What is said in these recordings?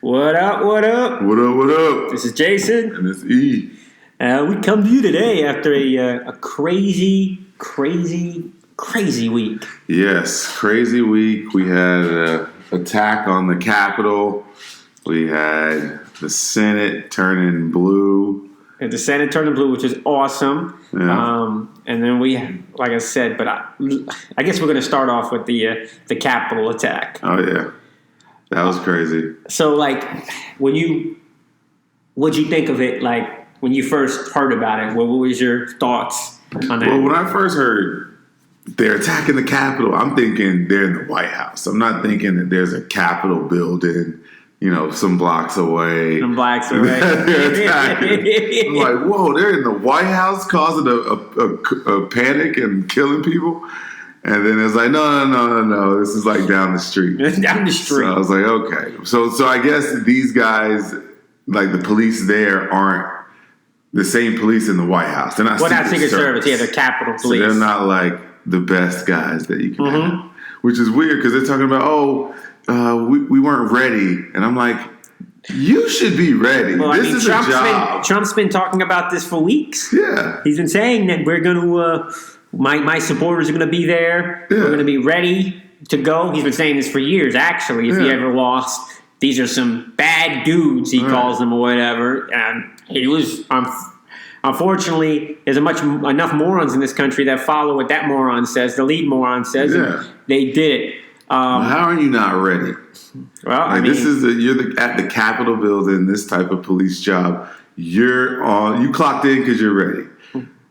What up, what up? What up, what up? This is Jason. And it's E. We come to you today after a crazy week. Yes, crazy week. We had an attack on the Capitol. We had the Senate turning blue. And the Senate turned blue, which is awesome. Yeah. And then we, like I said, but I guess we're going to start off with the Capitol attack. Oh, yeah. That was crazy. So, like, what'd you think of it, like, when you first heard about it? What was your thoughts on that? Well, when I first heard they're attacking the Capitol, I'm thinking they're in the White House. I'm not thinking that there's a Capitol building, some blocks away. Some blocks away. They're attacking. I'm like, whoa, they're in the White House causing a panic and killing people? And then it's like, no. This is like down the street. Down the street. So I was like, okay. So I guess these guys, like the police there, aren't the same police in the White House. They're not Secret Service. Yeah, they're Capitol Police. So they're not like the best guys that you can have. Which is weird because they're talking about, we weren't ready. And I'm like, you should be ready. Well, this is a job. Trump's been talking about this for weeks. Yeah. He's been saying that we're going to... My supporters are going to be there. Yeah. We're going to be ready to go. He's been saying this for years, actually. If he ever lost, these are some bad dudes, he calls them, or whatever. And he was, unfortunately, there's enough morons in this country that follow what that moron says, the lead moron says, and they did it. How are you not ready? Well, this is you're at the Capitol building, this type of police job. You clocked in because you're ready.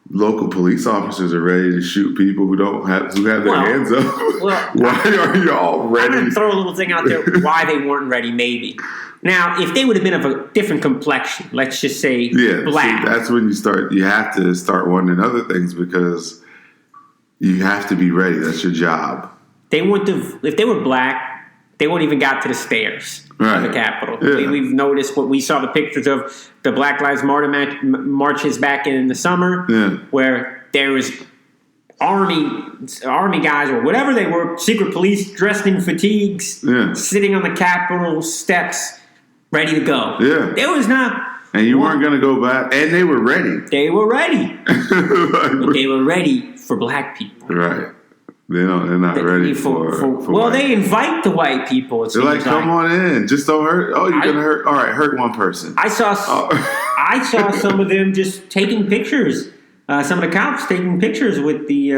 Local police officers are ready to shoot people who have their hands up. Well, why are you all ready? I'm going to throw a little thing out there why they weren't ready, maybe. Now, if they would have been of a different complexion, let's just say black. See, that's when you have to start wondering other things because you have to be ready. That's your job. They wouldn't have, if they were black, they wouldn't even got to the stairs of the Capitol. Yeah. We've noticed what we saw the pictures of the Black Lives Matter marches back in the summer, where there was army guys or whatever they were, secret police dressed in fatigues, sitting on the Capitol steps, ready to go. Yeah, there was not. And you weren't going to go back, and they were ready. They were ready. But they were ready for black people. Right. They're not ready for well, they invite the white people. They're like, come on in. Just don't hurt. Oh, you're going to hurt. All right, hurt one person. I saw some of them just taking pictures. Some of the cops taking pictures with the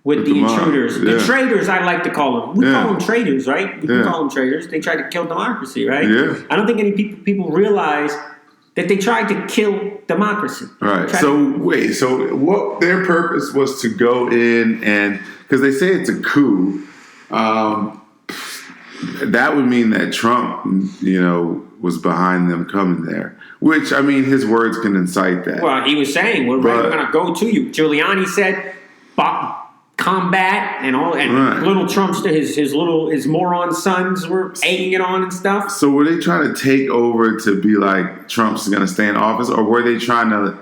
intruders. The traitors, I like to call them. We call them traitors, right? We can call them traitors. They tried to kill democracy, right? Yeah. I don't think any people realize that they tried to kill democracy. Right. So what their purpose was to go in and... Because they say it's a coup. That would mean that Trump, was behind them coming there. Which, I mean, his words can incite that. Well, he was saying, we're going to go to you. Giuliani said, combat and all. And little Trump's, his moron sons were egging it on and stuff. So were they trying to take over to be like, Trump's going to stay in office? Or were they trying to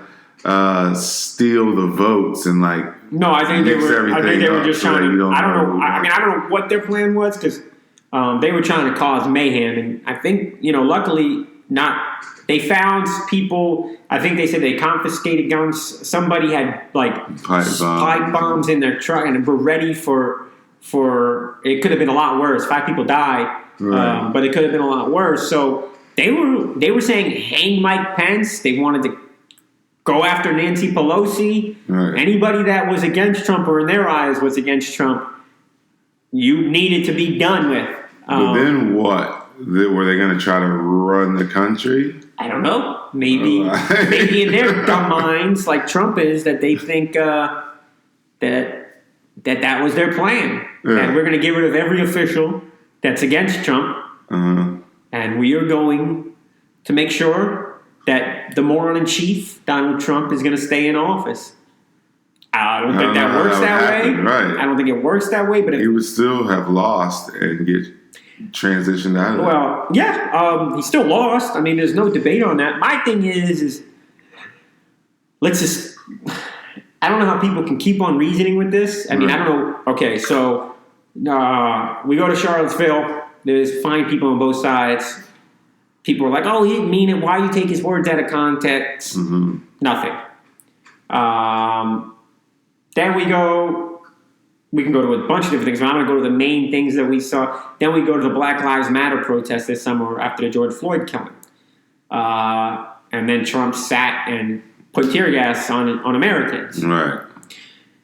steal the votes and like... No, I think they were just trying to. I don't know. I don't know what their plan was because they were trying to cause mayhem, and I think luckily not. They found people. I think they said they confiscated guns. Somebody had like pipe bombs in their truck, and were ready for. It could have been a lot worse. 5 people died, but it could have been a lot worse. So they were saying hang Mike Pence. They wanted to go after Nancy Pelosi. Anybody that was against Trump or in their eyes was against Trump, you needed to be done with. But then what? Were they going to try to run the country? I don't know. Maybe in their dumb minds, like Trump is, that they think that was their plan. And we're going to get rid of every official that's against Trump. And we are going to make sure that the moron in chief, Donald Trump, is going to stay in office. I don't think that works that way. Right. I don't think it works that way. But he would still have lost and get transitioned out of it. Well, yeah, he still lost. I mean, there's no debate on that. My thing is let's just. I don't know how people can keep on reasoning with this. I mean, I don't know. Okay, so we go to Charlottesville. There's fine people on both sides. people were like, "Oh, he didn't mean it. Why you take his words out of context?" Mm-hmm. Nothing. Then we can go to a bunch of different things. But I'm going to go to the main things that we saw. Then we go to the Black Lives Matter protest this summer after the George Floyd killing. And then Trump sat and put tear gas on Americans. Right.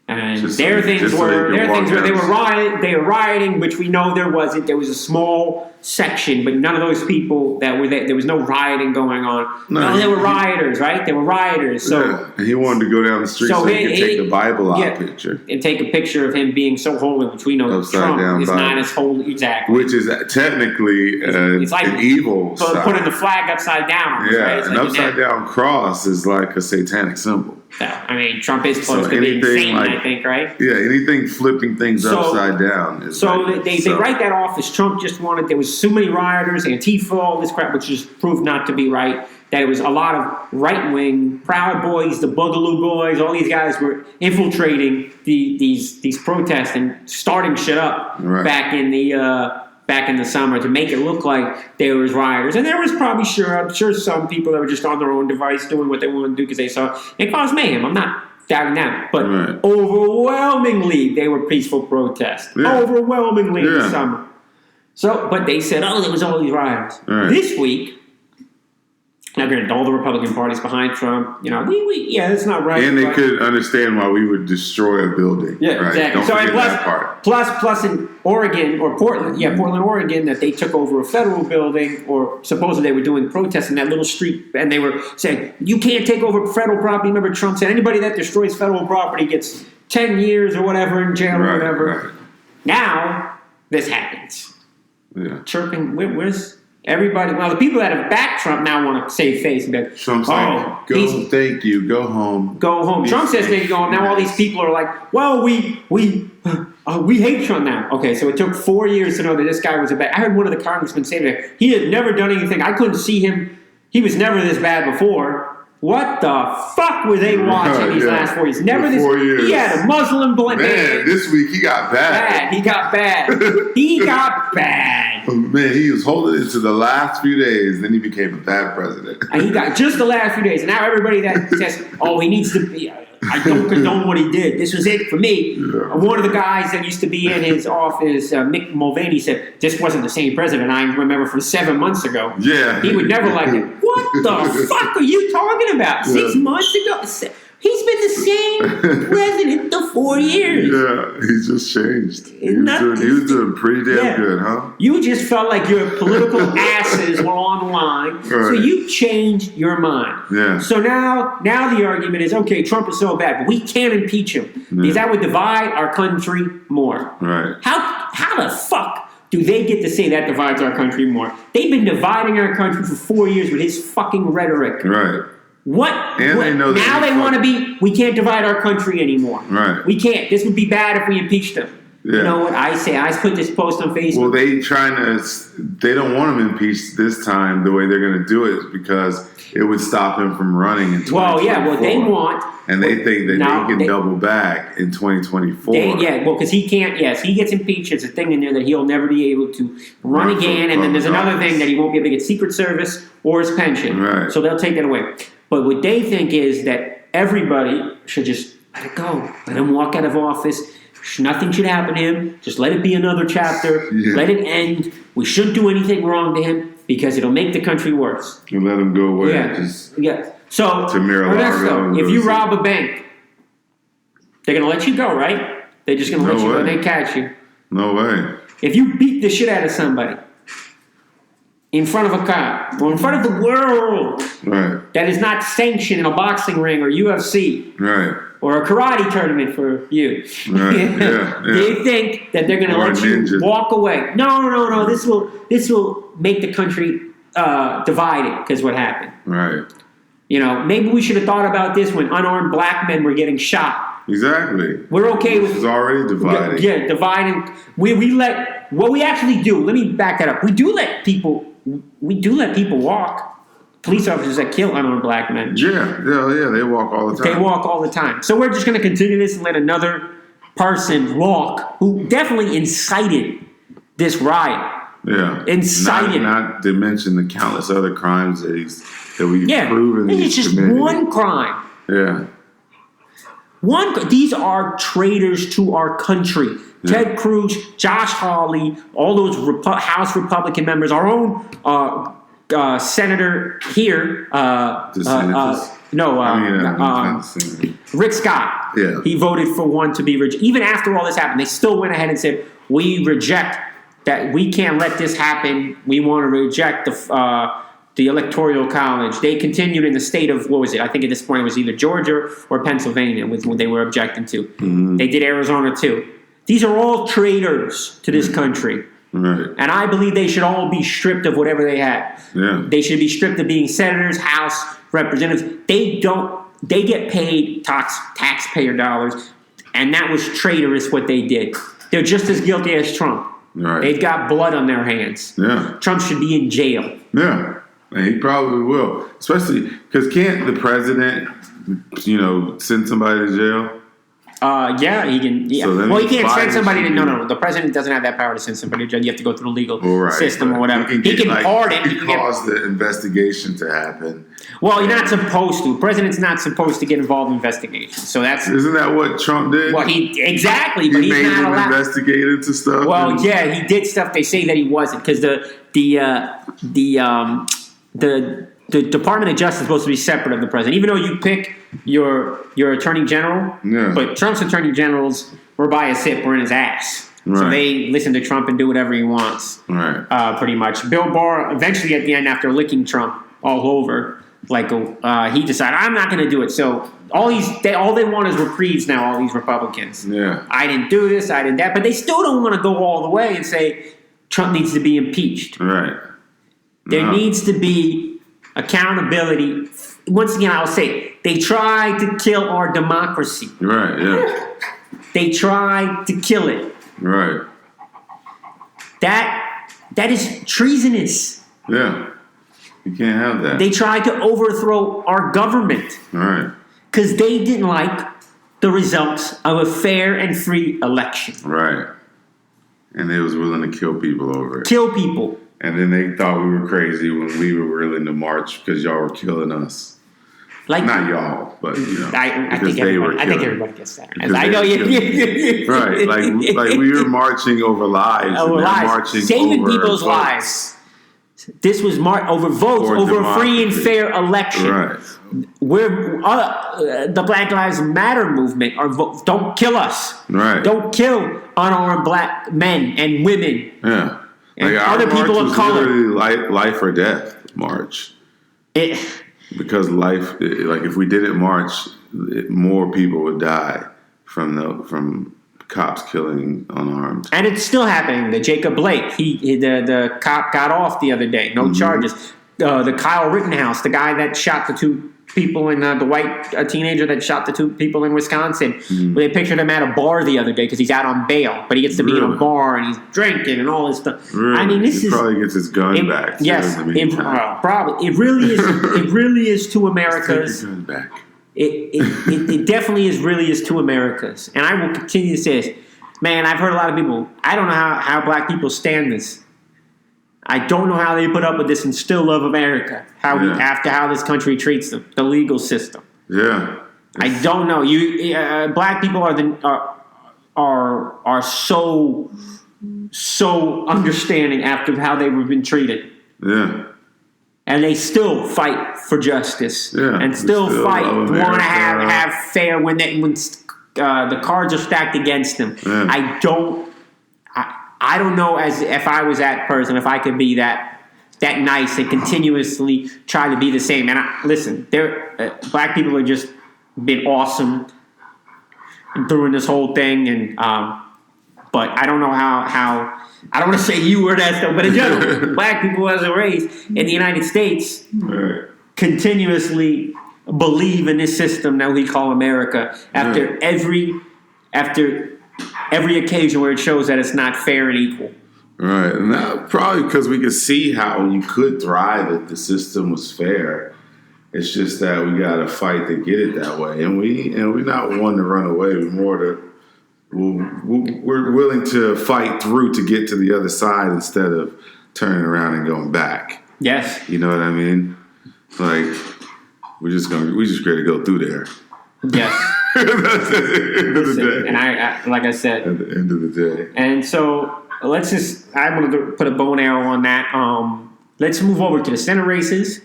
And their things were they were rioting, which we know there wasn't. There was a small section, but none of those people that were there was no rioting going on. No, they were rioters, right? They were rioters. So and he wanted to go down the street so he could take the Bible out picture. And take a picture of him being so holy, which we know Trump is not as holy exactly. Which is technically it's like an evil sign. Putting the flag upside down. Yeah, right? an upside down cross is like a satanic symbol. I mean, Trump is supposed to be insane, I think, right? Yeah, anything flipping things upside down. They write that off as Trump just wanted, there was so many rioters, Antifa, all this crap, which just proved not to be right, that it was a lot of right-wing, Proud Boys, the Boogaloo Boys, all these guys were infiltrating these protests and starting shit up back in the summer to make it look like there was rioters. And there was probably I'm sure some people that were just on their own device doing what they wanted to do because they saw it caused mayhem. I'm not doubting that. But overwhelmingly, they were peaceful protests. Yeah. Overwhelmingly in the summer. So, but they said, there was all these riots. Right. This week, now granted, all the Republican party's behind Trump. It's not right. And they could understand why we would destroy a building. Yeah, right? Exactly. Don't forget that part. Plus in Oregon or Portland, Oregon, that they took over a federal building, or supposedly they were doing protests in that little street, and they were saying, you can't take over federal property. Remember, Trump said anybody that destroys federal property gets 10 years or whatever in jail or whatever. Right. Now, this happens. Yeah. Chirping, where's everybody? Well, the people that have backed Trump now want to save face and be like, Trump's like, thank you, go home. Go home. Trump says they can go home. Now all these people are like, well, we hate Trump now. Okay, so it took 4 years to know that this guy was a bad. I heard one of the congressmen say that he had never done anything. I couldn't see him. He was never this bad before. What the fuck were they watching these last 4 years? Never this. 4 years. He had a Muslim blanket. Man, this week he got bad. He got bad. Man, he was holding it to the last few days, then he became a bad president. And he got just the last few days. And now everybody that says, he needs to be, I don't condone what he did. This was it for me. Yeah. One of the guys that used to be in his office, Mick Mulvaney, said, this wasn't the same president I remember from 7 months ago. Yeah. He would never like it. What the fuck are you talking about? 6 months ago? He's been the same president for 4 years. Yeah, he's just changed. He was doing pretty damn good, huh? You just felt like your political asses were on the line, so you changed your mind. Yeah. So now the argument is, okay, Trump is so bad, but we can't impeach him because that would divide our country more. Right. How the fuck do they get to say that divides our country more? They've been dividing our country for 4 years with his fucking rhetoric. Right. They know now they want to be, we can't divide our country anymore. Right. We can't. This would be bad if we impeached them. Yeah. You know what I say? I put this post on Facebook. Well, they don't want him impeached this time. The way they're going to do it is because it would stop him from running in 2024. Well, yeah, what they want. And they think that they can double back in 2024. Because he can't, he gets impeached. There's a thing in there that he'll never be able to run again. And then there's another thing that he won't be able to get Secret Service or his pension. Right. So they'll take that away. But what they think is that everybody should just let it go. Let him walk out of office. Nothing should happen to him. Just let it be another chapter. Yeah. Let it end. We shouldn't do anything wrong to him because it'll make the country worse. You let him go away. Yeah. So, Ernesto, if you rob a bank, they're going to let you go, right? They're just going to let you go and they catch you. No way. If you beat the shit out of somebody in front of a cop or in front of the world that is not sanctioned in a boxing ring or UFC or a karate tournament for you, they think that they're going to let you walk away. No. This will make the country divided because what happened. Right. Maybe we should have thought about this when unarmed black men were getting shot. Exactly. We're okay with... This is already dividing. Yeah, dividing. We let... What we actually do, let me back that up. We do let people walk. Police officers that kill unarmed black men. Yeah, they walk all the time. They walk all the time. So we're just going to continue this and let another person walk who definitely incited this riot. Yeah. Incited. Not to mention the countless other crimes that we've proven. It's just committed. one crime. Yeah. These are traitors to our country. Yeah. Ted Cruz, Josh Hawley, all those House Republican members, our own senator here. Rick Scott. Yeah. He voted for one to be rejected. Even after all this happened, they still went ahead and said, we reject that. We can't let this happen. We want to reject the Electoral College. They continued in the state of, what was it? I think at this point it was either Georgia or Pennsylvania was what they were objecting to. Mm-hmm. They did Arizona too. These are all traitors to this country. Right. And I believe they should all be stripped of whatever they had. Yeah. They should be stripped of being senators, House representatives. They get paid taxpayer dollars, and that was traitorous what they did. They're just as guilty as Trump. Right. They've got blood on their hands. Yeah. Trump should be in jail. Yeah. And he probably will. Especially because can't the president, send somebody to jail? Yeah, he can. Yeah. So well, he can't send somebody to. No. The president doesn't have that power to send somebody to jail. You have to go through the legal system or whatever. He can pardon. He can cause the investigation to happen. Well, you're not supposed to. The president's not supposed to get involved in investigations. So isn't that what Trump did? Well, exactly, but he's made not him allowed. Investigate into stuff. Well, yeah, he did stuff. They say that he wasn't because the Department of Justice is supposed to be separate of the president, even though you pick your attorney general. Yeah. But Trump's attorney generals were by his hip or in his ass. Right. So they listen to Trump and do whatever he wants. Right. Pretty much. Bill Barr, eventually at the end, after licking Trump all over, he decided, I'm not going to do it. So all they want is reprieves now, all these Republicans. Yeah. I didn't do this, I didn't that. But they still don't want to go all the way and say Trump needs to be impeached. Right. There needs to be accountability. Once again, I'll say, they tried to kill our democracy. Right, yeah. They tried to kill it. Right. That is treasonous. Yeah. You can't have that. They tried to overthrow our government. Right. Because they didn't like the results of a fair and free election. Right. And they was willing to kill people over it. Kill people. And then they thought we were crazy when we were willing to march because y'all were killing us. Not y'all, but I think everybody gets that. I know you. Right, like we were marching over lives. Over lives, marching saving over people's votes. lives. This was over votes, over a free and fair election. Right. We're the Black Lives Matter movement. Don't kill us. Right. Don't kill unarmed black men and women. Yeah. And other people of color. Literally life or death march. Because if we didn't march, more people would die from cops killing unarmed. And it's still happening. The Jacob Blake, the cop got off the other day, no charges. The Kyle Rittenhouse, the guy that shot the two people in the white teenager that shot the two people in Wisconsin. Mm-hmm. They pictured him at a bar the other day because he's out on bail, but he gets to be in a bar and he's drinking and all this stuff. Really? I mean, he probably gets his gun back. Yes, probably. It really is. It really is two Americas. Take your gun back. It definitely really is two Americas, and I will continue to say this. Man, I've heard a lot of people. I don't know how black people stand this. I don't know how they put up with this and still love America. After how this country treats them, the legal system. Yeah, I don't know. Black people are so understanding after how they were been treated. Yeah, and they still fight for justice. Yeah, and still fight, want to have fair when the cards are stacked against them. Yeah. I don't know as if I was that person, if I could be that nice and continuously try to be the same. And listen, black people have just been awesome during this whole thing. And but I don't know how I don't want to say you or that stuff, but in general, black people as a race in the United States continuously believe in this system that we call America after every occasion where it shows that it's not fair and equal. Right. And that, probably because we could see how you could thrive if the system was fair. It's just that we got to fight to get it that way. And we're not one to run away. We're willing to fight through to get to the other side instead of turning around and going back. Yes. You know what I mean? Like, we just ready to go through there. Yes. That's at the end of the day. And I like I said. At the end of the day. And so I want to put a bow and arrow on that. Let's move over to the Senate races,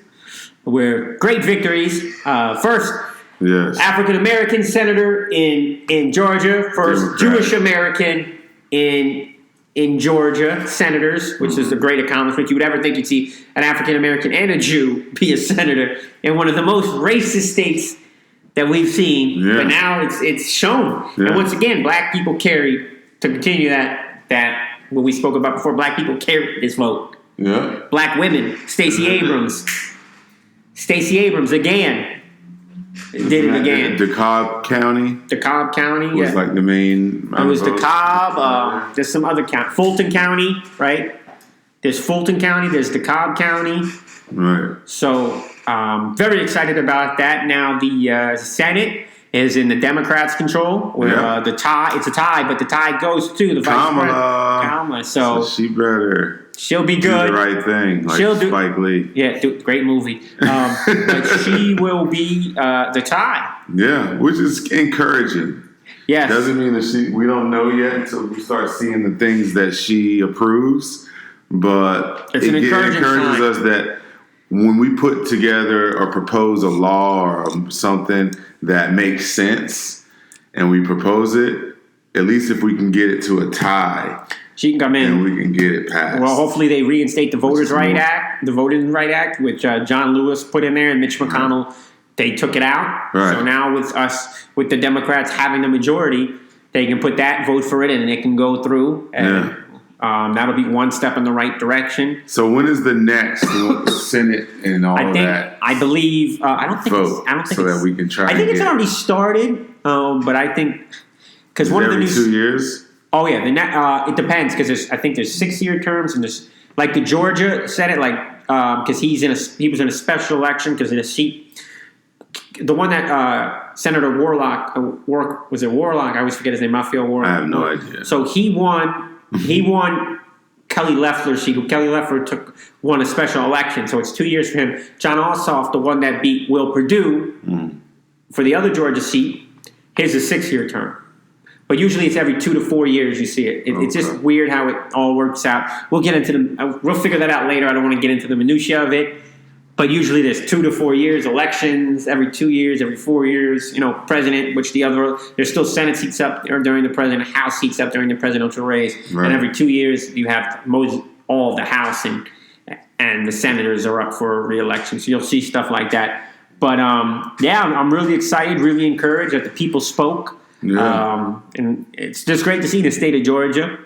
where great victories. First, yes, African American senator in Georgia. First Democrat. Jewish American in Georgia senators, which is a great accomplishment. You would ever think you'd see an African American and a Jew be a senator in one of the most racist states that we've seen. Yeah. But now it's shown. Yeah. And once again, black people carry, to continue that what we spoke about before, black people carry this vote. Yeah. Black women, Stacey Abrams again. Did it again. DeKalb County. DeKalb County, was like the main. It was DeKalb. There's some other county. Fulton County, right? There's Fulton County. There's DeKalb County. Right. So, very excited about that. Now the Senate is in the Democrats' control. Where it's a tie, but the tie goes to the vice president, Kamala. So she better. She'll be do good. the right thing, like Spike Lee. Yeah, great movie. But she will be the tie. Yeah, which is encouraging. Yes. Doesn't mean that we don't know yet until we start seeing the things that she approves. But it encourages us that when we put together or propose a law or something that makes sense and we propose it, at least if we can get it to a tie, she can come in and we can get it passed. Well, hopefully they reinstate the Voting Rights Act, which John Lewis put in there, and Mitch McConnell, they took it out. Right. So now with the Democrats having the majority, they can put that, vote for it, and it can go through. And that'll be one step in the right direction. So when is the next Senate and all that? I believe. I don't think. That we can try. I think it's already started, but I think because one of the every 2 years. Oh yeah, it depends because I think there's 6-year terms and there's like the Georgia Senate, like because he was in a special election because in a seat, the one that Senator Warlock was it Warlock? I always forget his name. Raphael Warlock. I have no idea. So he won Kelly Loeffler's seat. Kelly Loeffler won a special election, so it's 2 years for him. John Ossoff, the one that beat Will Perdue for the other Georgia seat, his is a 6-year term. But usually it's every 2 to 4 years you see it. It's just weird how it all works out. We'll get into we'll figure that out later. I don't want to get into the minutiae of it. But usually there's 2 to 4 years, elections every 2 years, every 4 years. President, there's still Senate seats up during the president, House seats up during the presidential race, right. And every 2 years you have all of the House and the senators are up for re-election. So you'll see stuff like that. But I'm really excited, really encouraged that the people spoke. Yeah. And it's just great to see the state of Georgia.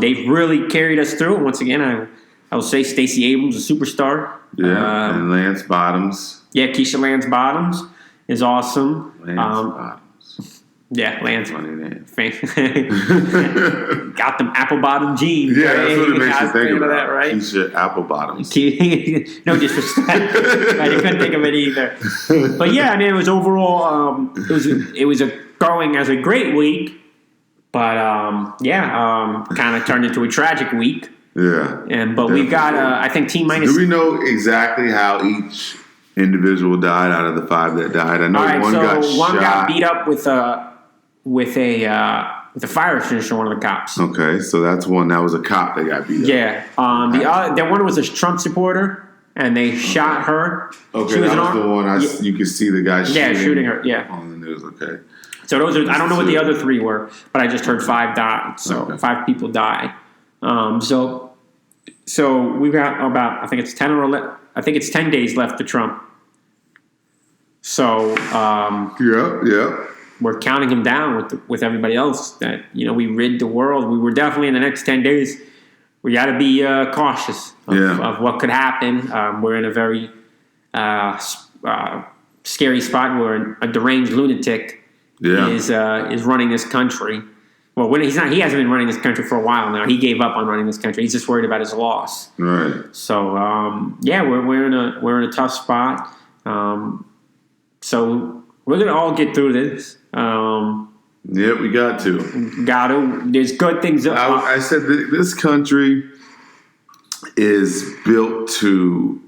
They've really carried us through. And once again, I will say Stacey Abrams, a superstar. Yeah, and Lance Bottoms. Yeah, Keisha Lance Bottoms is awesome. Lance Bottoms. Yeah, Lance. Funny name. Got them apple bottom jeans. Yeah, that's what it makes you think about. That, right? Keisha apple bottoms. No disrespect. I couldn't think of it either. But yeah, I mean, it was overall, it was going as a great week, but kind of turned into a tragic week. Yeah. But we've got, I think, T minus. Do we know exactly how each individual died out of the 5 that died? I know one got beat up with a fire extinguisher, one of the cops. Okay, so that's one. That was a cop that got beat up. Yeah. The one was a Trump supporter, and they shot her. Okay, that was the one you could see the guy shooting her. Yeah. On the news. Okay. So those are. I don't know what the other 3 were, but I just heard 5 died. So 5 people died. So we've got about, I think it's 10 or 11. I think it's 10 days left to Trump. So we're counting him down with everybody else. That we rid the world. We were definitely in the next 10 days. We got to be cautious of what could happen. We're in a very scary spot where a deranged lunatic is running this country. Well, he's not. He hasn't been running this country for a while now. He gave up on running this country. He's just worried about his loss. Right. So we're in a tough spot. So we're gonna all get through this. Yeah, we got to. There's good things. I said this country is built to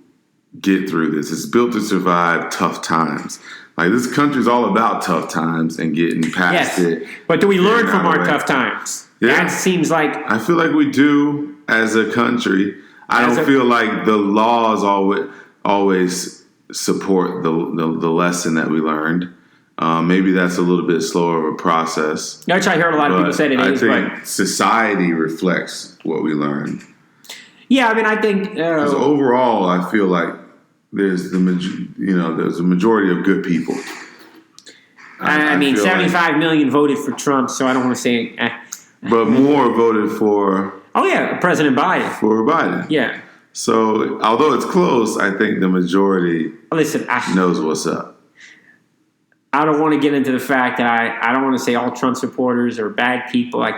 get through this. It's built to survive tough times. Like, this country's all about tough times and getting past it. But do we learn from our tough times? Yeah. That seems like... I feel like we do as a country. I don't feel like the laws always support the lesson that we learned. Maybe that's a little bit slower of a process. Which I heard a lot of people say it is. I think society reflects what we learned. Yeah, I mean, I think... Because overall, I feel like there's a majority of good people. I mean, 75 million voted for Trump, so I don't want to say... But more voted for... Oh, yeah, President Biden. For Biden. Yeah. So, although it's close, I think the majority knows what's up. I don't want to get into the fact that I don't want to say all Trump supporters are bad people. I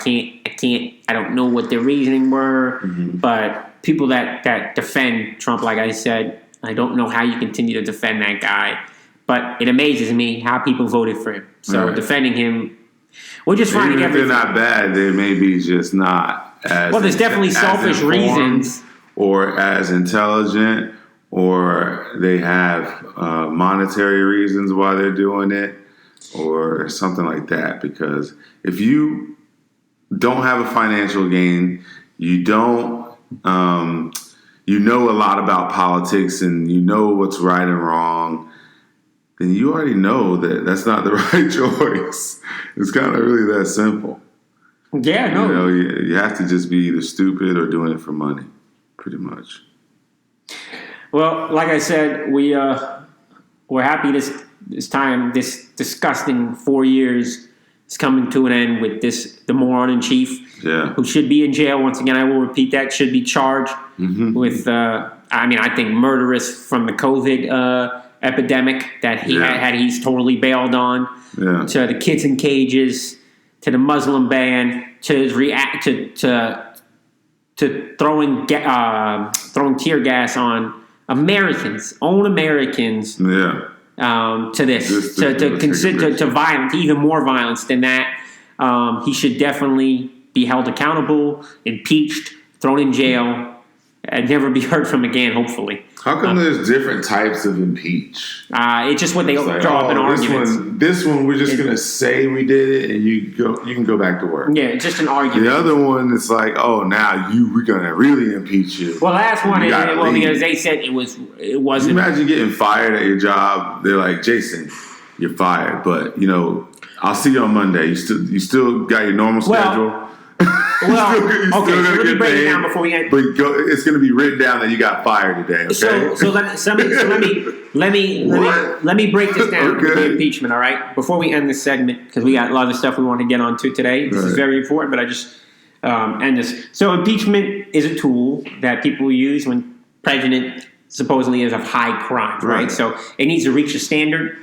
don't know what their reasoning were, but people that defend Trump, like I said, I don't know how you continue to defend that guy. But it amazes me how people voted for him. So defending him, we're just finding everything. If they're not bad, they may be just not as... Well, there's definitely selfish reasons. Or as intelligent, or they have monetary reasons why they're doing it, or something like that. Because if you don't have a financial gain, you don't, you know a lot about politics, and you know what's right and wrong, then you already know that that's not the right choice. It's kind of really that simple. Yeah, no. You know, you have to just be either stupid or doing it for money, pretty much. Well, like I said, we're happy this time, this disgusting 4 years is coming to an end with the moron in chief, who should be in jail. Once again, I will repeat that, should be charged with, I think murderous from the COVID epidemic that he's totally bailed on, to the kids in cages, to the Muslim ban, to his to throwing tear gas on own Americans, to this, to violence, even more violence than that. He should definitely be held accountable, impeached, thrown in jail, and never be heard from again, hopefully. How come there's different types of impeach? It's just what they draw up in arguments. This one, we're just going to say we did it, and you can go back to work. Yeah, it's just an argument. The other one, it's like, now we're going to really impeach you. Well, last one, because they said it wasn't. Can you imagine getting fired at your job? They're like, Jason, you're fired, but I'll see you on Monday. You still got your normal schedule. Well, okay, so let me break it down before we end. But it's going to be written down that you got fired today, okay? So let me break this down with the impeachment, all right? Before we end this segment, because we got a lot of stuff we want to get onto today. This is very important, but I just end this. So impeachment is a tool that people use when president supposedly is of high crimes, right? So it needs to reach a standard.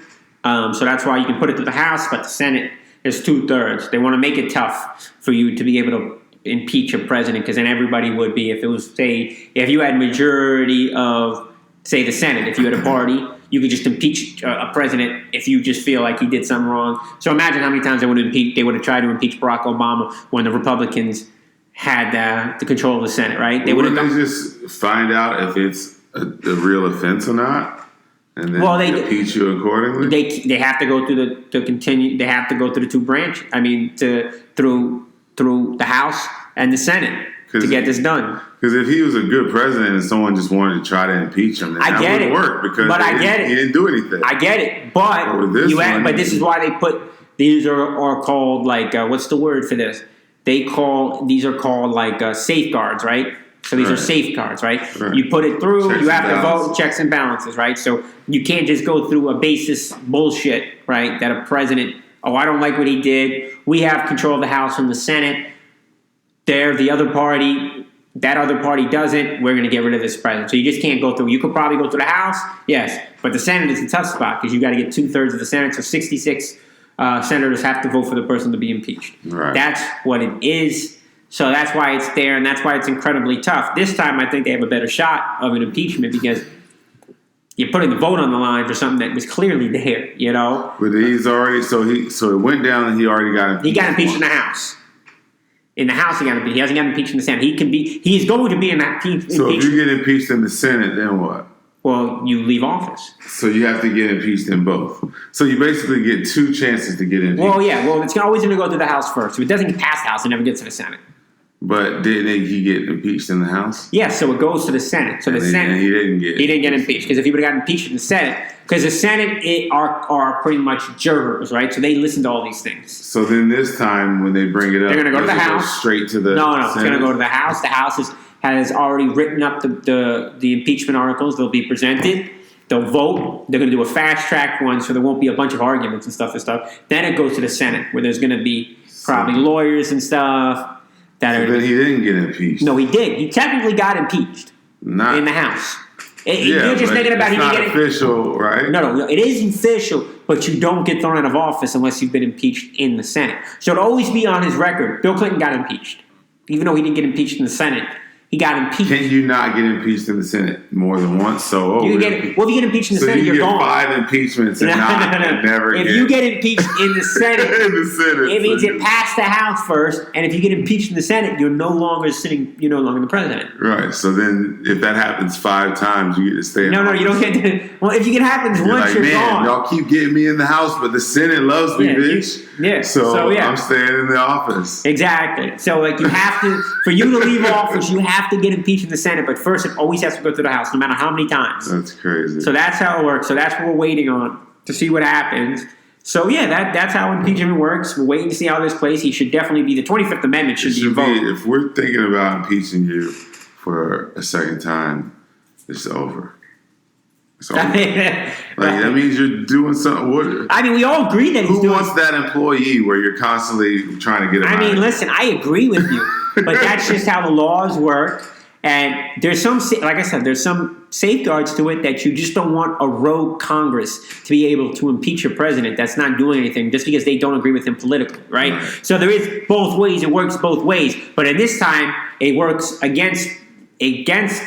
So that's why you can put it to the House, but the Senate is 2/3. They want to make it tough for you to be able to impeach a president, because then everybody would be, if it was, say, if you had majority of, say, the Senate, if you had a party, you could just impeach a president if you just feel like he did something wrong. So imagine how many times they would have tried to impeach Barack Obama when the Republicans had the control of the Senate, right? They wouldn't they just find out if it's a real offense or not, and then impeach you accordingly? They have to go through They have to go through the two branches. I mean, through the House and the Senate to get this done. Because if he was a good president and someone just wanted to try to impeach him, then that wouldn't work, because he didn't do anything. I get it, but this is why they put these are called what's the word for this? These are called safeguards, right? So these are safeguards, right? You put it through, you have to vote, checks and balances, right? So you can't just go through a basis bullshit, right? That a president, I don't like what he did. We have control of the House and the Senate. The other party, that other party doesn't. We're going to get rid of this president. So you just can't go through. You could probably go through the House, yes. But the Senate is a tough spot, because you got to get 2/3 of the Senate. So 66 senators have to vote for the person to be impeached. Right. That's what it is. So that's why it's there, and that's why it's incredibly tough. This time, I think they have a better shot of an impeachment, because you're putting the vote on the line for something that was clearly there, But he's already so it went down, and he already got impeached. He got impeached in the House. In the House, he got impeached. He hasn't gotten impeached in the Senate. He's going to be in that impeachment. So if you get impeached in the Senate, then what? Well, you leave office. So you have to get impeached in both. So you basically get 2 chances to get impeached. Well, yeah. Well, it's always going to go to the House first. If it doesn't get past the House, it never gets to the Senate. But didn't he get impeached in the House? Yeah, so it goes to the Senate. So the Senate, and he didn't get impeached because if he would have gotten impeached in the Senate, because the Senate are pretty much jurors, right? So they listen to all these things. So then this time when they bring it up, they're going to go to the House. Straight to the no, Senate? it's going to go to the House. The House has already written up the impeachment articles. They'll be presented. They'll vote. They're going to do a fast track one, so there won't be a bunch of arguments and stuff. Then it goes to the Senate, where there's going to be probably lawyers and stuff. Then he didn't get impeached. No, he did. He technically got impeached in the House. You're just thinking about it's not official, right? No, it is official, but you don't get thrown out of office unless you've been impeached in the Senate. So it'll always be on his record. Bill Clinton got impeached, even though he didn't get impeached in the Senate. He got impeached. Can you not get impeached in the Senate more than once? If you get impeached in the Senate, you're gone. 5 impeachments and never If you get impeached in the Senate, it means it passed the House first, and if you get impeached in the Senate, you're no longer the president. Right. So then, if that happens 5 times, you get to stay. No, you don't get to. Well, if it happens once, you're gone. Y'all keep getting me in the House, but the Senate loves me, bitch. So I'm staying in the office. Exactly. So you have to, for you to leave office, you have to get impeached in the Senate, but first it always has to go through the House, no matter how many times. That's crazy. So that's how it works. So that's what we're waiting on to see what happens. So that's how impeachment works. We're waiting to see how this plays. He should definitely be. The 25th Amendment should be voted. If we're thinking about impeaching you for a second time, it's over. That means you're doing something. We all agree that he's doing. Who wants that employee where you're constantly trying to get him out? Listen, I agree with you, but that's just how the laws work. And there's some, like I said, there's some safeguards to it that you just don't want a rogue Congress to be able to impeach your president that's not doing anything just because they don't agree with him politically, right? So there is both ways. It works both ways. But at this time, it works against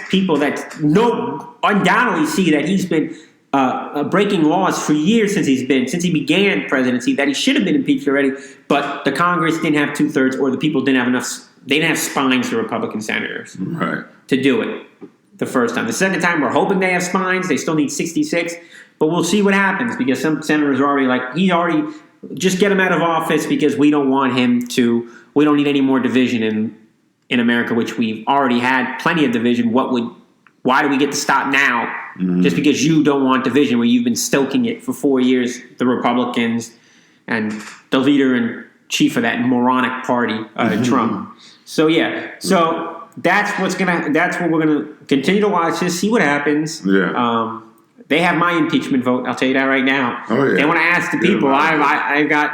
people that undoubtedly see that he's been breaking laws for years since he began presidency, that he should have been impeached already, but the Congress didn't have 2/3 or the people didn't have enough. They didn't have spines, the Republican senators, to do it the first time. The second time, we're hoping they have spines. They still need 66, but we'll see what happens because some senators are already just get him out of office because we don't want him to. We don't need any more division in America, which we've already had plenty of division. Why do we get to stop now? Just because you don't want division, where you've been stoking it for 4 years, the Republicans and the leader and chief of that moronic party, Trump. So that's what we're gonna continue to watch. Just see what happens. Yeah. They have my impeachment vote. I'll tell you that right now. Oh yeah. They want to ask the people. I've got.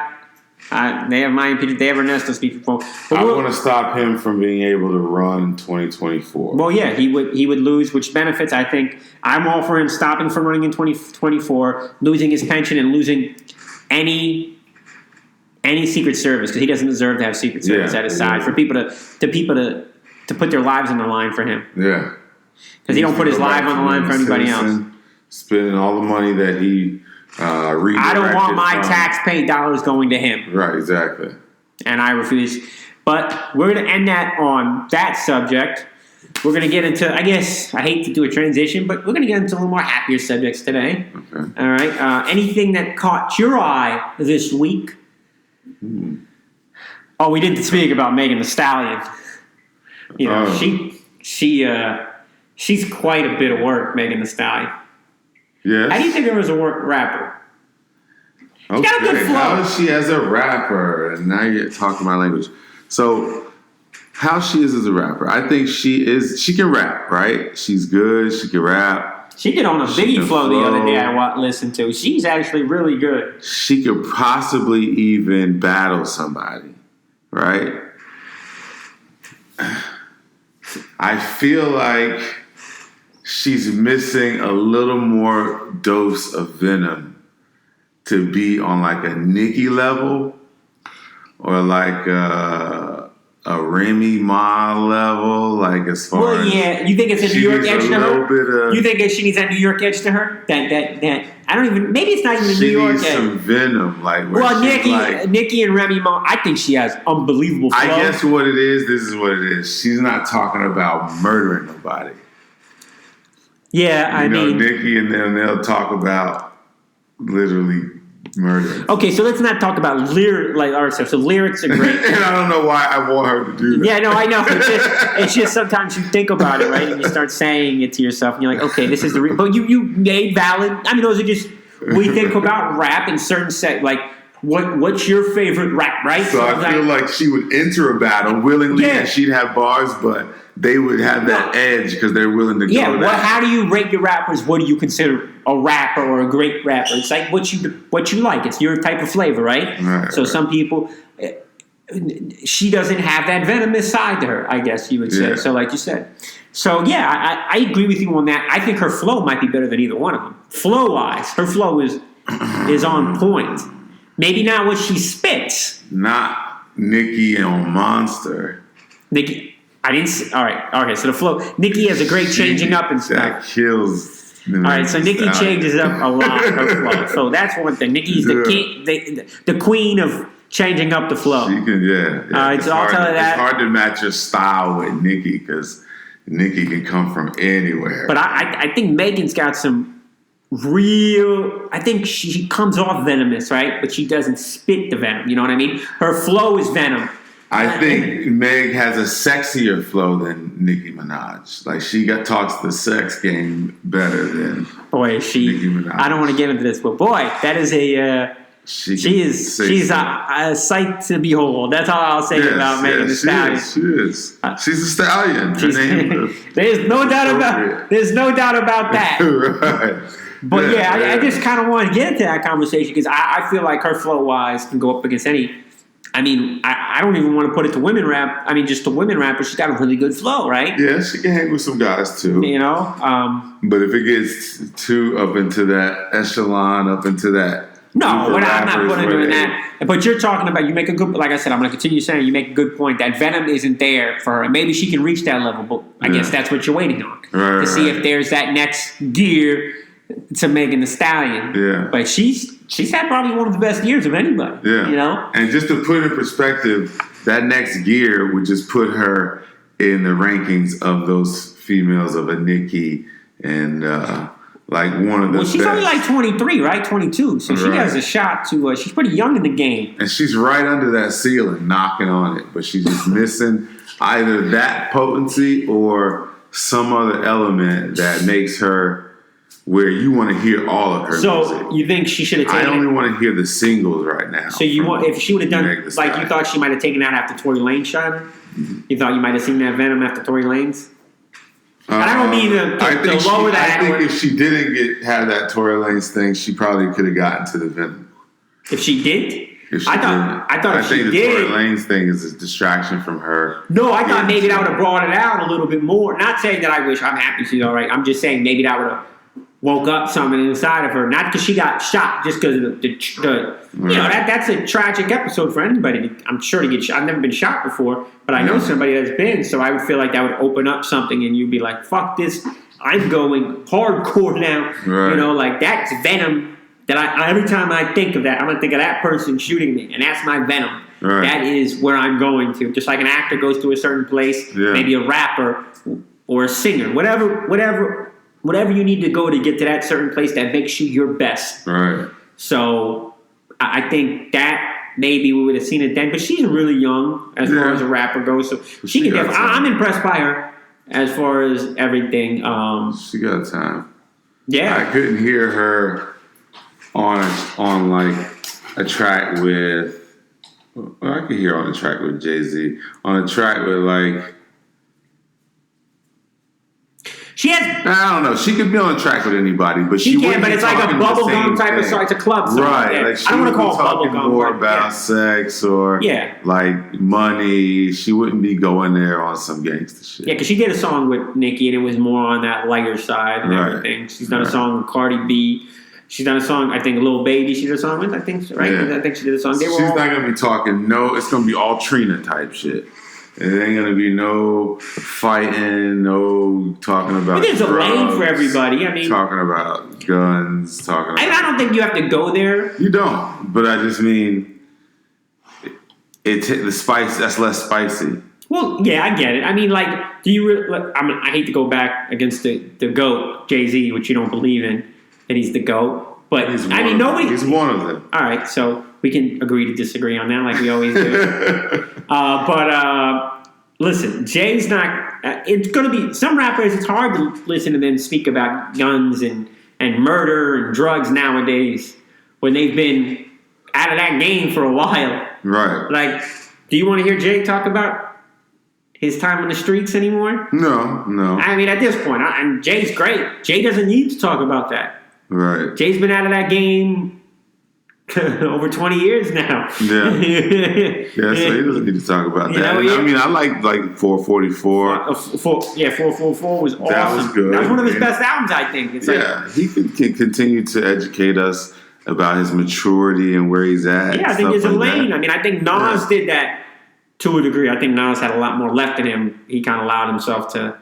They have my impeachment. They have Ernesto's impeachment vote. I want to stop him from being able to run in 2024. Well, yeah, he would lose, which benefits. I think I'm all for him stopping from running in 2024, losing his pension, and losing any Secret Service because he doesn't deserve to have Secret Service at his side for people to put their lives on the line for him. Yeah, because he don't put his life on the line for anybody else. Spending all the money that he. I don't want my tax-paid dollars going to him. Right, exactly. And I refuse. But we're going to end that on that subject. We're going to get into, I guess, I hate to do a transition, but we're going to get into a little more happier subjects today. Okay. All right. Anything that caught your eye this week? Oh, we didn't speak about Megan Thee Stallion. She's quite a bit of work, Megan Thee Stallion. Yes. How do you think her as a rapper? Okay. Got a good flow. How is she as a rapper? And now you're talking my language. So, how she is as a rapper? I think she can rap, right? She's good. She can rap. She did on a Biggie flow the other day I listened to. She's actually really good. She could possibly even battle somebody, right? I feel like she's missing a little more dose of venom to be on like a Nicki level or like a Remy Ma level, like as far well, yeah, you think it's a New York edge to her? You think she needs that New York edge to her? That I don't even. Maybe it's not even a New York edge. She needs some venom, like. Well, Nikki and Remy Ma, I think she has unbelievable flow. I guess what it is. This is what it is. She's not talking about murdering nobody. Yeah, I mean, Nikki and them, they'll talk about literally murder. Okay, so let's not talk about ourselves. So lyrics are great. And I don't know why I want her to do that. Yeah, no, I know. It's just sometimes you think about it, right? And you start saying it to yourself, and you're like, okay, this is the but you made valid. I mean, those are just we think about rap in certain like what's your favorite rap, right? So I feel like she would enter a battle willingly, and she'd have bars, but they would have that edge because they're willing to go. Yeah, well, how do you rate your rappers? What do you consider a rapper or a great rapper? It's like what you like. It's your type of flavor, right? So some people, she doesn't have that venomous side to her, I guess you would say. So like you said. So yeah, I agree with you on that. I think her flow might be better than either one of them. Flow-wise, her flow is on point. Maybe not what she spits. Not Nikki on Monster. Nikki. I didn't see. All right. Okay. So the flow. Nikki has a great changing up and stuff. That kills. All right. So Nikki changes up a lot her flow. So that's one thing. Nikki's the king, the queen of changing up the flow. She can. Yeah. All right. So I'll tell her that. It's hard to match your style with Nikki because Nikki can come from anywhere. But I think Megan's got some real. I think she comes off venomous, right? But she doesn't spit the venom. You know what I mean? Her flow is venom. I think Meg has a sexier flow than Nicki Minaj. Like she talks the sex game better than Nicki Minaj. I don't want to get into this, but boy, that is she's a sight to behold. That's all I'll say about Megan Thee Stallion. She is. She's a stallion. There's no doubt about that. Right. But I just kind of want to get into that conversation because I feel like her flow wise can go up against any. I mean, I don't even want to put it to women rap. I mean, just to women rappers, she's got a really good flow, right? Yeah, she can hang with some guys too. You know? But if it gets too up into that echelon, up into that. No, I'm not putting her in that. But you're talking about, you make a good, like I said, I'm going to continue saying, you make a good point. That venom isn't there for her. Maybe she can reach that level, but I guess that's what you're waiting on. To see if there's that next gear to Megan Thee Stallion. Yeah. But she's had probably one of the best years of anybody. Yeah. You know? And just to put in perspective, that next gear would just put her in the rankings of those females of a Nicki and like one of the she's best. only like 23, right? 22. So she has a shot to she's pretty young in the game. And she's right under that ceiling, knocking on it. But she's just missing either that potency or some other element that makes her where you want to hear all of her music. So you think she should have taken I only want to hear the singles right now. So you want, if she would have done, like you thought she might have taken out after Tory Lanez shot her? You thought you might have seen that venom after Tory Lanez? I don't mean to lower that. I think if she didn't have that Tory Lanez thing, she probably could have gotten to the venom. If she did? I think the Tory Lanez thing is a distraction from her. No, I thought maybe that would have brought it out a little bit more. Not saying that I'm happy she's all right. I'm just saying maybe that would have woke up something inside of her. Not because she got shot, just because of the you know, that's a tragic episode for anybody. I'm sure to get shot. I've never been shot before, but I know somebody that's been, so I would feel like that would open up something and you'd be like, fuck this, I'm going hardcore now. Right. You know, like that's venom that every time I think of that, I'm going to think of that person shooting me, and that's my venom. Right. That is where I'm going to. Just like an actor goes to a certain place, maybe a rapper or a singer, whatever you need to go to get to that certain place that makes you your best. Right. So I think that maybe we would have seen it then. But she's really young as far as a rapper goes. So she can definitely. I'm impressed by her as far as everything. She got time. Yeah. I couldn't hear her on like a track with. Well, I could hear on a track with Jay-Z. On a track with like. She has. I don't know. She could be on a track with anybody, but she can. But it's like a bubblegum type of song. It's a club song. Right. Like I don't want to call it bubblegum. More about sex or like money. She wouldn't be going there on some gangster shit. Yeah, because she did a song with Nicki, and it was more on that lighter side and everything. She's done a song with Cardi B. She's done a song, I think, Lil Baby. She did a song with, right? Yeah. I think she did a song. She's not gonna be talking. No, it's gonna be all Trina type shit. It ain't gonna be no fighting, no talking about. But there's drugs, a lane for everybody. I mean, talking about guns, talking. I don't think you have to go there. You don't, but I just mean the spice. That's less spicy. Well, yeah, I get it. I mean, like, do you really? I hate to go back against the GOAT, Jay-Z, which you don't believe in that he's the GOAT, but nobody. He's one of them. All right, so we can agree to disagree on that, like we always do. But listen, Jay's not. It's going to be some rappers. It's hard to listen to them speak about guns and murder and drugs nowadays when they've been out of that game for a while. Right. Like, do you want to hear Jay talk about his time on the streets anymore? No. I mean, at this point, and Jay's great. Jay doesn't need to talk about that. Right. Jay's been out of that game over 20 years now. Yeah. So he doesn't need to talk about that. I mean, I like 444. 444 was awesome. That was good. That was one of his best albums, I think. It's he can continue to educate us about his maturity and where he's at. Yeah, I think there's a lane. I mean, I think Nas did that to a degree. I think Nas had a lot more left in him. He kind of allowed himself to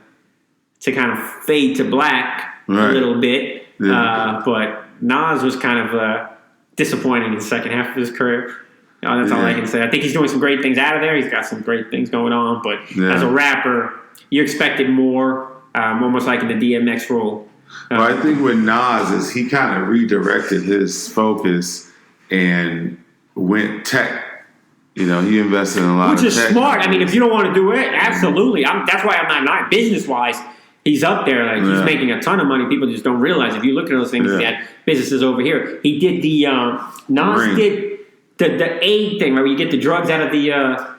kind of fade to black a little bit. Yeah. But Nas was kind of disappointing in the second half of his career. That's all I can say. I think he's doing some great things out of there. He's got some great things going on. But as a rapper, you expected more, almost like in the DMX role. Well, I think with Nas is he kind of redirected his focus and went tech. He invested in a lot of tech. Which is smart. I mean, if you don't want to do it, absolutely. That's why I'm not business-wise. He's up there. Like he's making a ton of money. People just don't realize. If you look at those things, he had businesses over here. He did the Nas did the aid thing, right? Where you get the drugs out of the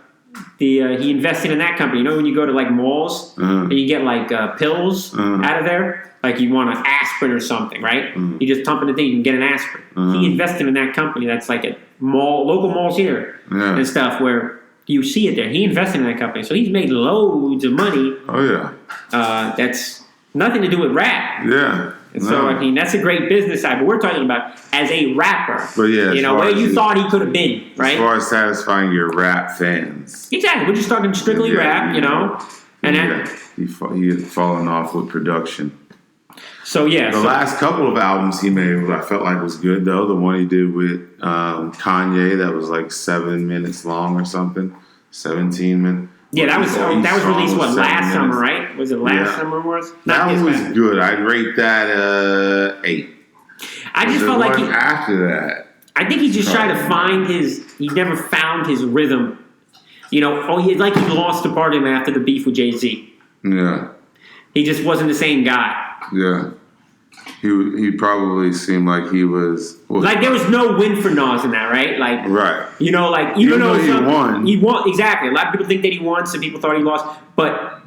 he invested in that company. You know when you go to like malls and you get like pills out of there, like you want an aspirin or something, right? You just pump in the thing, you can get an aspirin. He invested in that company. That's like a mall, local malls here and stuff where you see it there. He invested in that company, so he's made loads of money. Oh yeah, that's nothing to do with rap. Yeah. And so, I mean, that's a great business side, but we're talking about as a rapper. But yeah, where you thought he could have been, right? As far as satisfying your rap fans. Exactly. We're just talking strictly rap, And he had fallen off with production. So, The last couple of albums he made, I felt like was good, though. The one he did with Kanye that was like 7 minutes long or something. 17 minutes. Yeah, that was released last summer, right? Was it last summer? That was good. I'd rate that 8. I just felt like after that. I think he just tried to find he never found his rhythm. He lost the part of him after the beef with Jay-Z. Yeah. He just wasn't the same guy. Yeah. He probably seemed like he was... there was no win for Nas in that, right? Right. Even though he won. He won, exactly. A lot of people think that he won, some people thought he lost. But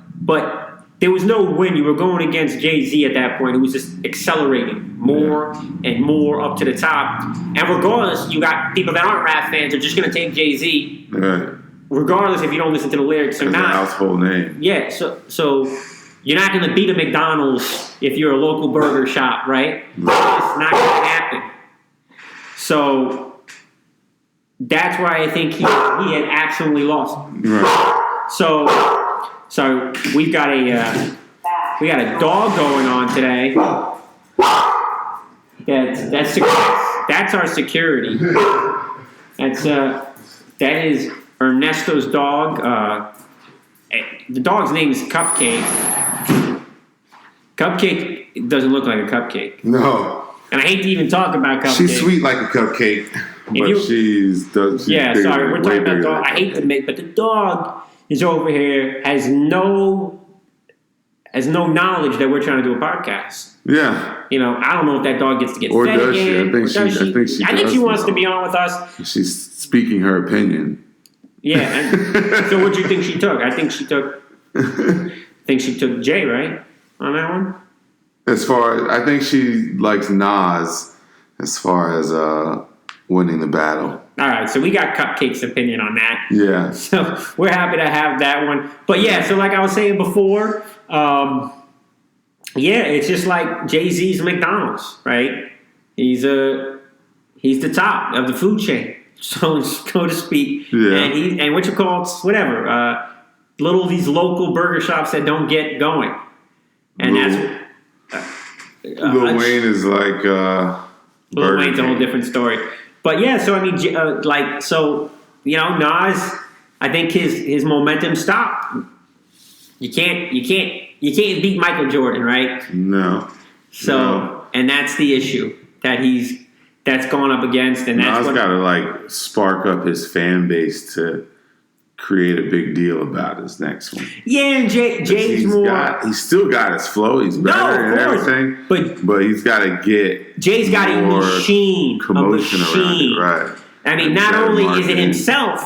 there was no win. You were going against Jay-Z at that point. It was just accelerating more and more up to the top. And regardless, you got people that aren't rap fans are just going to take Jay-Z. Right. Regardless if you don't listen to the lyrics or not. It's a household name. Yeah, so you're not going to beat a McDonald's if you're a local burger shop, right? It's not going to happen. So that's why I think he had absolutely lost. Right. So we've got a dog going on today. That's our security. That is Ernesto's dog. The dog's name is Cupcake. Cupcake doesn't look like a cupcake. No. And I hate to even talk about Cupcake. She's sweet like a cupcake, but she's sorry, we're talking about dog. I hate to make, but the dog is over here, has no knowledge that we're trying to do a podcast. Yeah. I don't know if that dog gets to get or fed does again. She? I think she wants to be on with us. She's speaking her opinion. Yeah. So what do you think she took? I think she took Jay, right? On that one? I think she likes Nas as far as winning the battle. All right, so we got Cupcake's opinion on that. Yeah. So we're happy to have that one. But yeah, so like I was saying before, it's just like Jay-Z's McDonald's, right? He's the top of the food chain, so to speak. Yeah. And what you call whatever. these local burger shops that don't get going, and Lil Wayne is like Lil Wayne's a whole different story. But yeah, so I mean, Nas, I think his momentum stopped. You can't beat Michael Jordan, right? No. So, and that's the issue that's gone up against, and that's Nas got to like spark up his fan base to create a big deal about his next one. Yeah, and Jay's more. He's still got his flow. He's better and everything. But he's got to get. Jay's got a machine. Commotion around it, right? I mean, not only is it himself,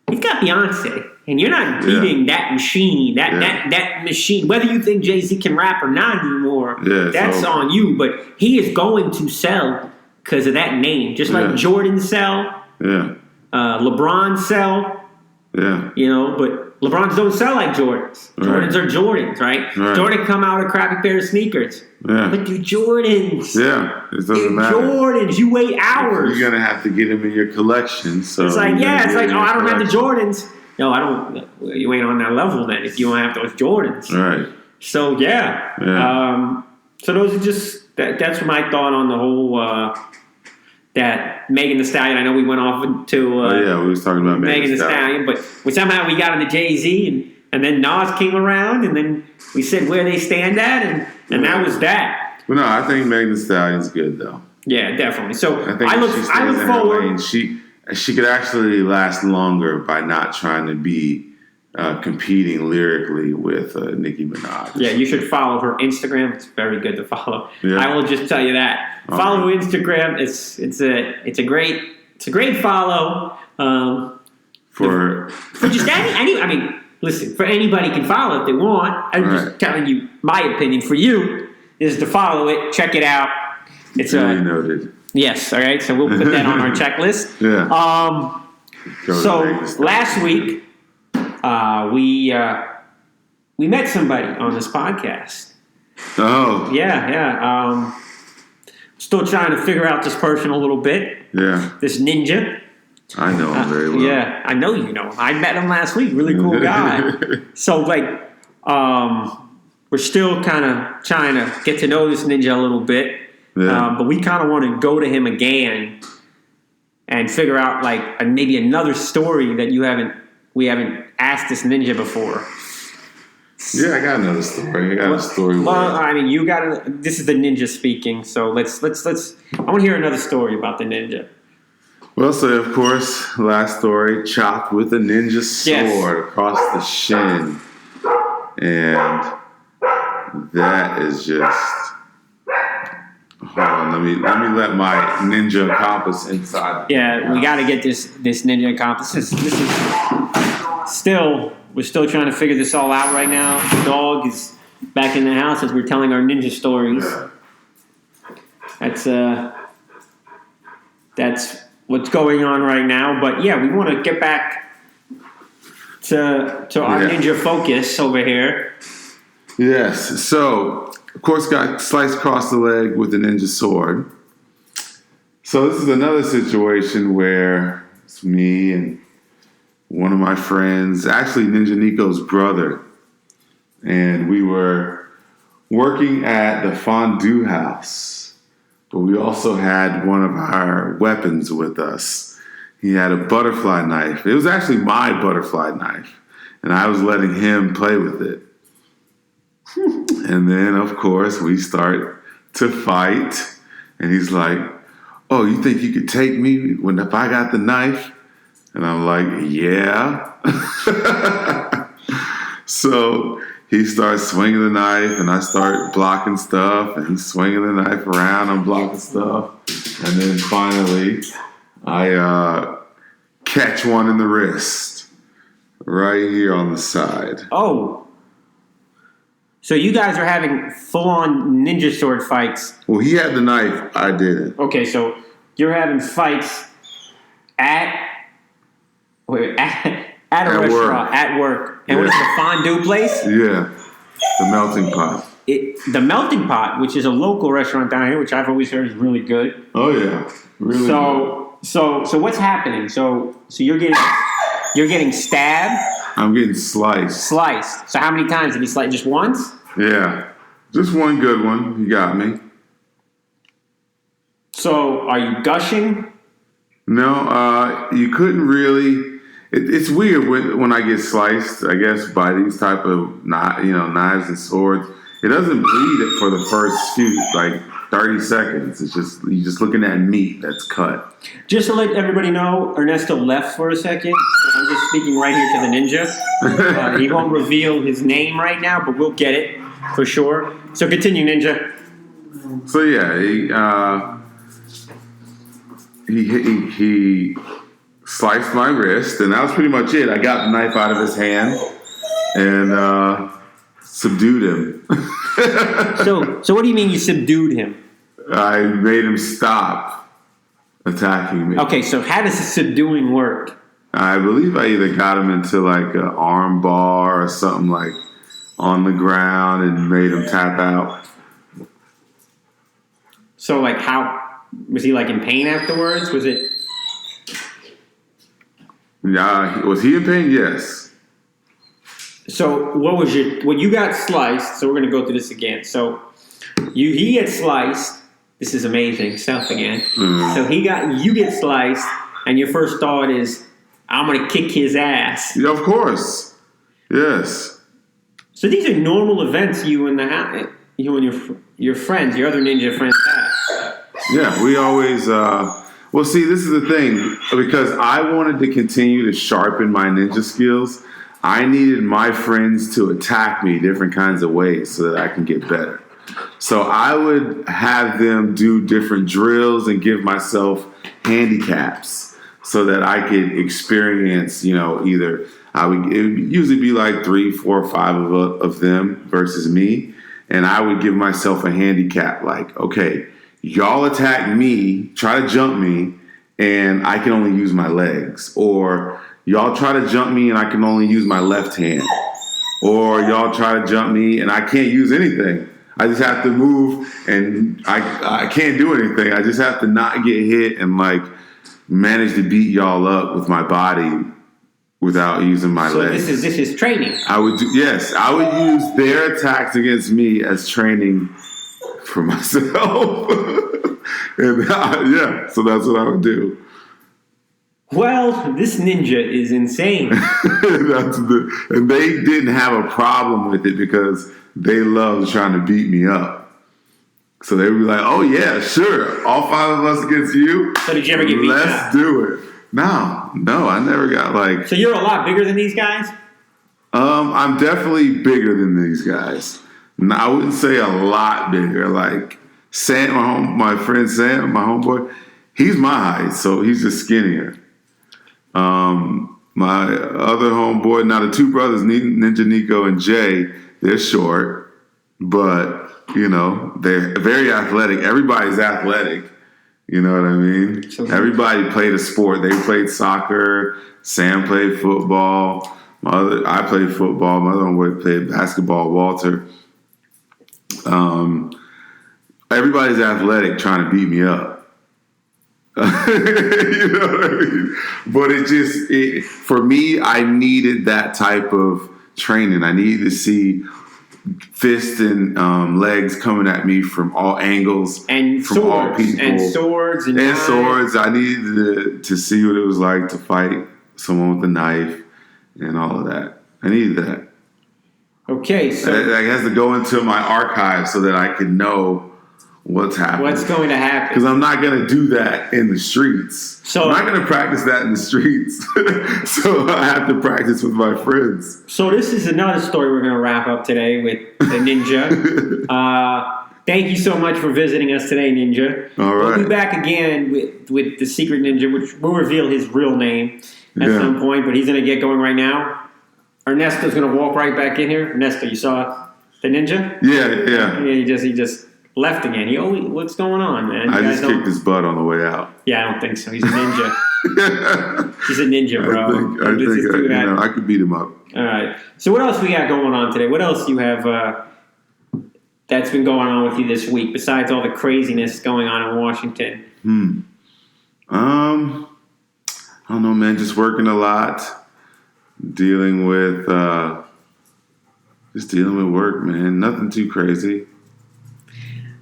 he's got Beyonce, and you're not beating that machine. That machine. Whether you think Jay-Z can rap or not anymore, that's on you. But he is going to sell because of that name, just like Jordan sell. Yeah. LeBron sell. Yeah. But LeBrons don't sell like Jordans. Jordans are Jordans, right? Jordan come out with a crappy pair of sneakers. Yeah. But they're Jordans. Yeah. It doesn't matter. Jordans. You wait hours. You're going to have to get them in your collection. So it's like, I don't have the Jordans. No, I don't. You ain't on that level then if you don't have those Jordans. Right. So, yeah. So those are just, that's my thought on the whole, that Megan Thee Stallion, I know we went off to we was talking about Megan Thee Stallion, but somehow we got into Jay-Z, and then Nas came around, and then we said where they stand at, and that was that. Well, no, I think Megan Thee Stallion's good, though. Yeah, definitely. So I think I look forward. She could actually last longer by not trying to be competing lyrically with Nicki Minaj. Yeah, you should follow her Instagram. It's very good to follow. Yeah. I will just tell you that. Follow her Instagram. It's a great follow. For just any. I mean, listen. For anybody can follow if they want. I'm just telling you my opinion. For you is to follow it. Check it out. It's noted. Yes. All right. So we'll put that on our checklist. Yeah. So last week. We met somebody on this podcast. Oh. Yeah. Still trying to figure out this person a little bit. Yeah. This ninja. I know him very well. Yeah, I know you know him. I met him last week. Really cool guy. So, we're still kind of trying to get to know this ninja a little bit. Yeah. But we kind of want to go to him again and figure out, maybe another story that we haven't asked this ninja before. Yeah, I got another story. I story. Well, I mean, you got this is the ninja speaking, so let's. I want to hear another story about the ninja. Well, so of course, last story, chopped with a ninja sword across the shin, and that is just. Hold on, let me let my ninja compass inside. Yeah, we got to get this ninja compass. This is we're still trying to figure this all out right now. The dog is back in the house as we're telling our ninja stories. Yeah. That's what's going on right now. But yeah, we want to get back to our ninja focus over here. Yes. So, of course, got sliced across the leg with the ninja sword. So this is another situation where it's me and one of my friends, actually Ninja Nico's brother, and we were working at the fondue house, but we also had one of our weapons with us. He had a butterfly knife. It was actually my butterfly knife, and I was letting him play with it. And then, of course, we start to fight, and he's like, "Oh, you think you could take me if I got the knife?" And I'm like, "Yeah." So he starts swinging the knife, and I start blocking stuff, and he's swinging the knife around, I'm blocking stuff. And then finally, I catch one in the wrist, right here on the side. Oh. So you guys are having full-on ninja sword fights. Well, he had the knife, I didn't. Okay, so you're having fights at a restaurant, at work. And what is the fondue place? Yeah, the Melting Pot. The Melting Pot, which is a local restaurant down here, which I've always heard is really good. Oh yeah, really good. So what's happening? So you're getting stabbed. I'm getting sliced. Sliced. So how many times did he slice? Just once? Yeah. Just one good one. You got me. So are you gushing? No, you couldn't really. It's weird when I get sliced, I guess, by these type of knives and swords. It doesn't bleed for the first few, 30 seconds. It's just, you're just looking at meat that's cut. Just to let everybody know, Ernesto left for a second. So I'm just speaking right here to the ninja. He won't reveal his name right now, but we'll get it for sure. So continue, ninja. So yeah, he sliced my wrist, and that was pretty much it. I got the knife out of his hand and subdued him. So what do you mean you subdued him? I made him stop attacking me. Okay, so how does the subduing work? I believe I either got him into an arm bar or something on the ground and made him tap out. So how was he in pain afterwards? Was it? Yeah, was he in pain? Yes. So when you got sliced? So we're going to go through this again. So he gets sliced. This is amazing stuff again. Mm. So you get sliced, and your first thought is, I'm going to kick his ass. Yeah, of course. Yes. So these are normal events you and your friends, your other ninja friends have. Yeah, we always. Well, see, this is the thing, because I wanted to continue to sharpen my ninja skills. I needed my friends to attack me different kinds of ways so that I can get better. So I would have them do different drills and give myself handicaps so that I could experience, either it would usually be 3, 4, 5 of them versus me. And I would give myself a handicap okay, y'all attack me, try to jump me, and I can only use my legs. Or y'all try to jump me and I can only use my left hand. Or y'all try to jump me and I can't use anything. I just have to move and I can't do anything. I just have to not get hit and manage to beat y'all up with my body without using my legs. So this is training. I would use their attacks against me as training for myself. And so that's what I would do. Well, this ninja is insane. And they didn't have a problem with it because they loved trying to beat me up. So they would be like, "Oh yeah, sure, all 5 of us against you." So did you ever get beat up? Let's do it. No, I never got So you're a lot bigger than these guys? I'm definitely bigger than these guys. No, I wouldn't say a lot bigger. Sam, my friend Sam, my homeboy, he's my height, so he's just skinnier. My other homeboy, now the 2 brothers, Ninja Nico and Jay, they're short, but they're very athletic. Everybody's athletic. You know what I mean? Everybody played a sport. They played soccer. Sam played football. I played football. My other homeboy played basketball. Walter. Everybody's athletic, trying to beat me up. You know what I mean? But for me, I needed that type of training. I needed to see fists and legs coming at me from all angles and from all people. And swords and swords. I needed to see what it was like to fight someone with a knife and all of that. I needed that. Okay, so I has to go into my archive so that I can know what's happening. What's going to happen? Because I'm not going to do that in the streets. So I'm not going to practice that in the streets. So I have to practice with my friends. So this is another story we're going to wrap up today with the ninja. Thank you so much for visiting us today, Ninja. All right. We'll be back again with the secret ninja, which we'll reveal his real name at some point, but he's going to get going right now. Ernesto's going to walk right back in here. Ernesto, you saw the ninja? Yeah. He just left again. What's going on, man? I just kicked his butt on the way out. Yeah, I don't think so. He's a ninja. He's a ninja, bro. I think I could beat him up. All right. So what else we got going on today? What else do you have that's been going on with you this week besides all the craziness going on in Washington? I don't know, man. Just working a lot. dealing with work, man. Nothing too crazy.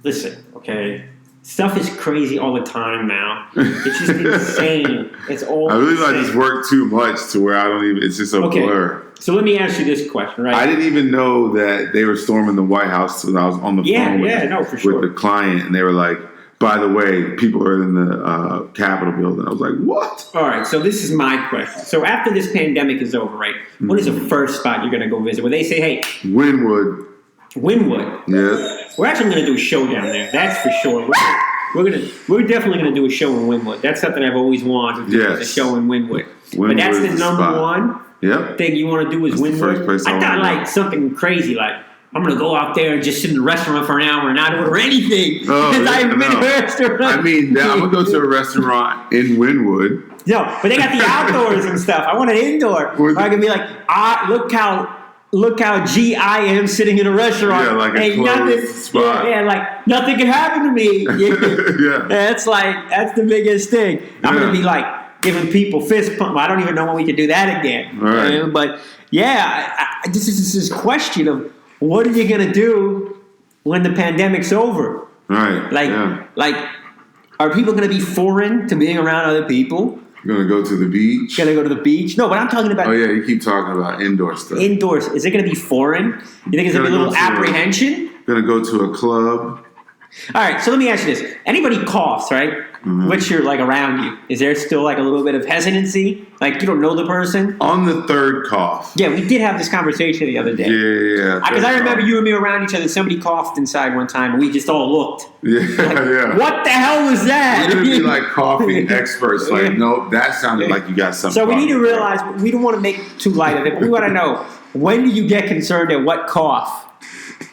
Listen, okay. Stuff is crazy all the time now. It's just insane. It's all I really insane. like this work too much to where I don't even. It's just a blur. So let me ask you this question, right? I didn't even know that they were storming the White House when I was on the phone with the client, and they were like, "By the way, people are in the Capitol building." I was like, "What?" All right. So this is my question. So after this pandemic is over, right? What is the first spot you're going to go visit? Where they say, "Hey, Wynwood." Yeah. We're actually going to do a show down there. That's for sure. We're definitely going to do a show in Wynwood. That's something I've always wanted to do. Is a show in Wynwood. But that's the number one thing you want to do is Wynwood. I thought like something crazy like I'm going to go out there and just sit in the restaurant for an hour and not order anything. Because I haven't been to a restaurant. I mean, I'm going to go to a restaurant in Wynwood. No, but they got the outdoors and stuff. I want an indoor. Where I can be like, look how G I am sitting in a restaurant. Yeah, like a closed spot. Yeah, like nothing can happen to me. Yeah. That's the biggest thing. I'm gonna be like giving people fist pump. I don't even know when we can do that again. Right. But yeah, this is this question of what are you gonna do when the pandemic's over? Right. Like, are people gonna be foreign to being around other people? Gonna go to the beach? Gonna go to the beach? No, but I'm talking about... Oh, yeah, you keep talking about indoor stuff. Indoors. Is it gonna be foreign? You think it's gonna be a little apprehension? Gonna go to a club. All right, so let me ask you this. Anybody coughs, right? Mm-hmm. Which you're like around you. Is there still like a little bit of hesitancy? Like you don't know the person? On the third cough. Yeah, we did have this conversation the other day. Yeah. Because I remember you and me around each other. Somebody coughed inside one time and we just all looked. Yeah, like, what the hell was that? We're going to be like coughing experts. Like, nope, that sounded like you got something. So we need to realize, we don't want to make too light of it, but we want to know, when do you get concerned at what cough?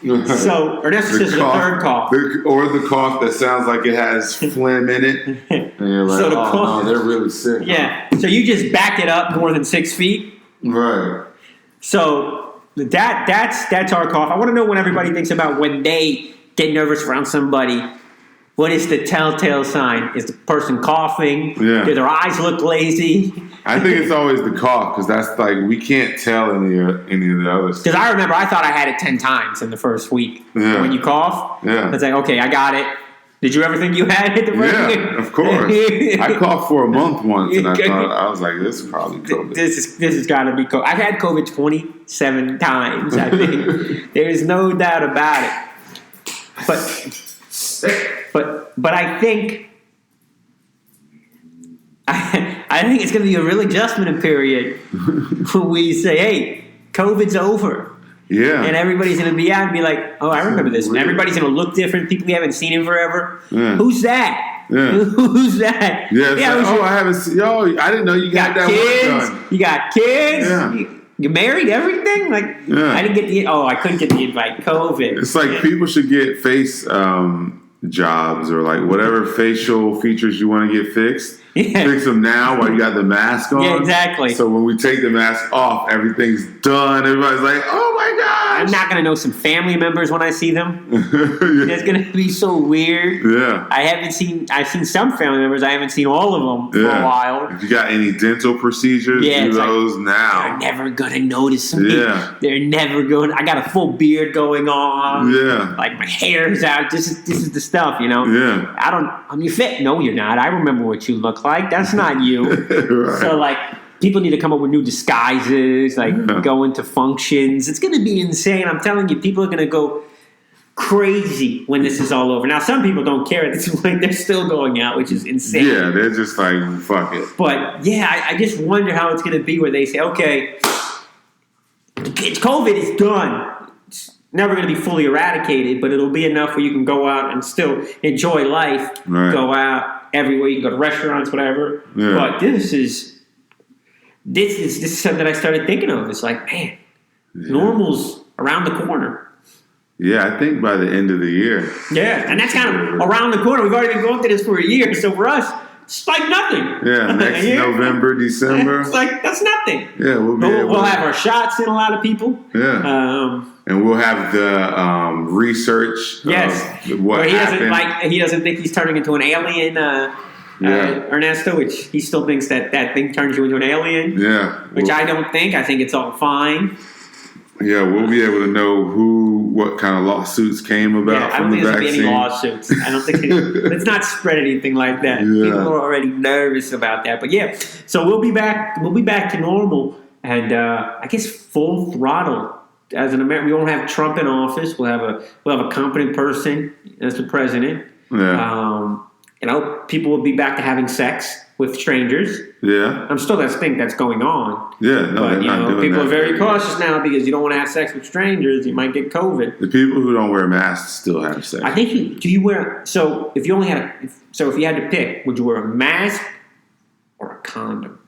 So, or that's just the third cough. Or the cough that sounds like it has phlegm in it. And you're like, so no, they're really sick. Yeah. So you just back it up more than 6 feet. Right. So that's our cough. I want to know when everybody thinks about when they get nervous around somebody. What is the telltale sign? Is the person coughing? Yeah. Do their eyes look lazy? I think it's always the cough because that's like we can't tell any of the others. Because I remember I thought I had it 10 times in the first week. Yeah. When you cough, it's like, okay, I got it. Did you ever think you had it the first week? Yeah, of course. I coughed for a month once, and I was like, "This is probably COVID." This has got to be COVID. I've had COVID 27 times. I think there's no doubt about it. But I think it's going to be a real adjustment period when we say, "Hey, COVID's over." Yeah. And everybody's going to be out and be like, "Oh, I remember this." And everybody's going to look different. People we haven't seen in forever. Yeah. Who's that? Yeah. Who's that? Yeah. Like, I haven't seen. Yo, I didn't know you got that kids. Work done. You got kids. Yeah. You married, everything? Like, I didn't get I couldn't get the invite. COVID. It's like people should get face jobs or like whatever facial features you want to get fixed. Yeah. Fix them now while you got the mask on. Yeah, exactly. So when we take the mask off, everything's done. Everybody's like, "Oh my gosh!" I'm not gonna know some family members when I see them. It's gonna be so weird. Yeah. I've seen some family members. I haven't seen all of them for a while. If you got any dental procedures, do those now. They're never gonna notice me. Yeah. They're never going. I got a full beard going on. Yeah. Like my hair's out. This is the stuff, you know. Yeah. I'm you fit. No, you're not. I remember what you look like. That's not you. Right. So like people need to come up with new disguises, like go into functions. It's gonna be insane. I'm telling you, people are gonna go crazy when this is all over. Now some people don't care at this point, they're still going out, which is insane. Yeah, they're just like, fuck it. But yeah, I just wonder how it's gonna be where they say, okay, COVID is done. It's never going to be fully eradicated, but it'll be enough where you can go out and still enjoy life. Right. Go out everywhere. You can go to restaurants, whatever. Yeah. But this is something that I started thinking of. It's like, man, normal's around the corner. Yeah, I think by the end of the year. Yeah, and that's kind of around the corner. We've already been going through this for a year, so for us, it's like nothing. Yeah, next November, December. It's like, that's nothing. Yeah, we'll have our shots in, a lot of people. Yeah. And we'll have the research. Yes. What happened. He doesn't think he's turning into an alien. Ernesto, which he still thinks that thing turns you into an alien. Yeah. Which I don't think. I think it's all fine. Yeah, we'll be able to know what kind of lawsuits came about from the vaccine. I don't think there's going to be any lawsuits. I don't think let's not spread anything like that. Yeah. People are already nervous about that. But yeah, so we'll be back. We'll be back to normal, and I guess full throttle. As an American, we won't have Trump in office. We'll have a competent person as the president. Yeah. People will be back to having sex with strangers. Yeah. I'm still think that's going on. Yeah, no, but, not doing people that. are very cautious now because you don't want to have sex with strangers. You might get COVID. The people who don't wear masks still have sex. I think do you wear if you had to pick, would you wear a mask or a condom?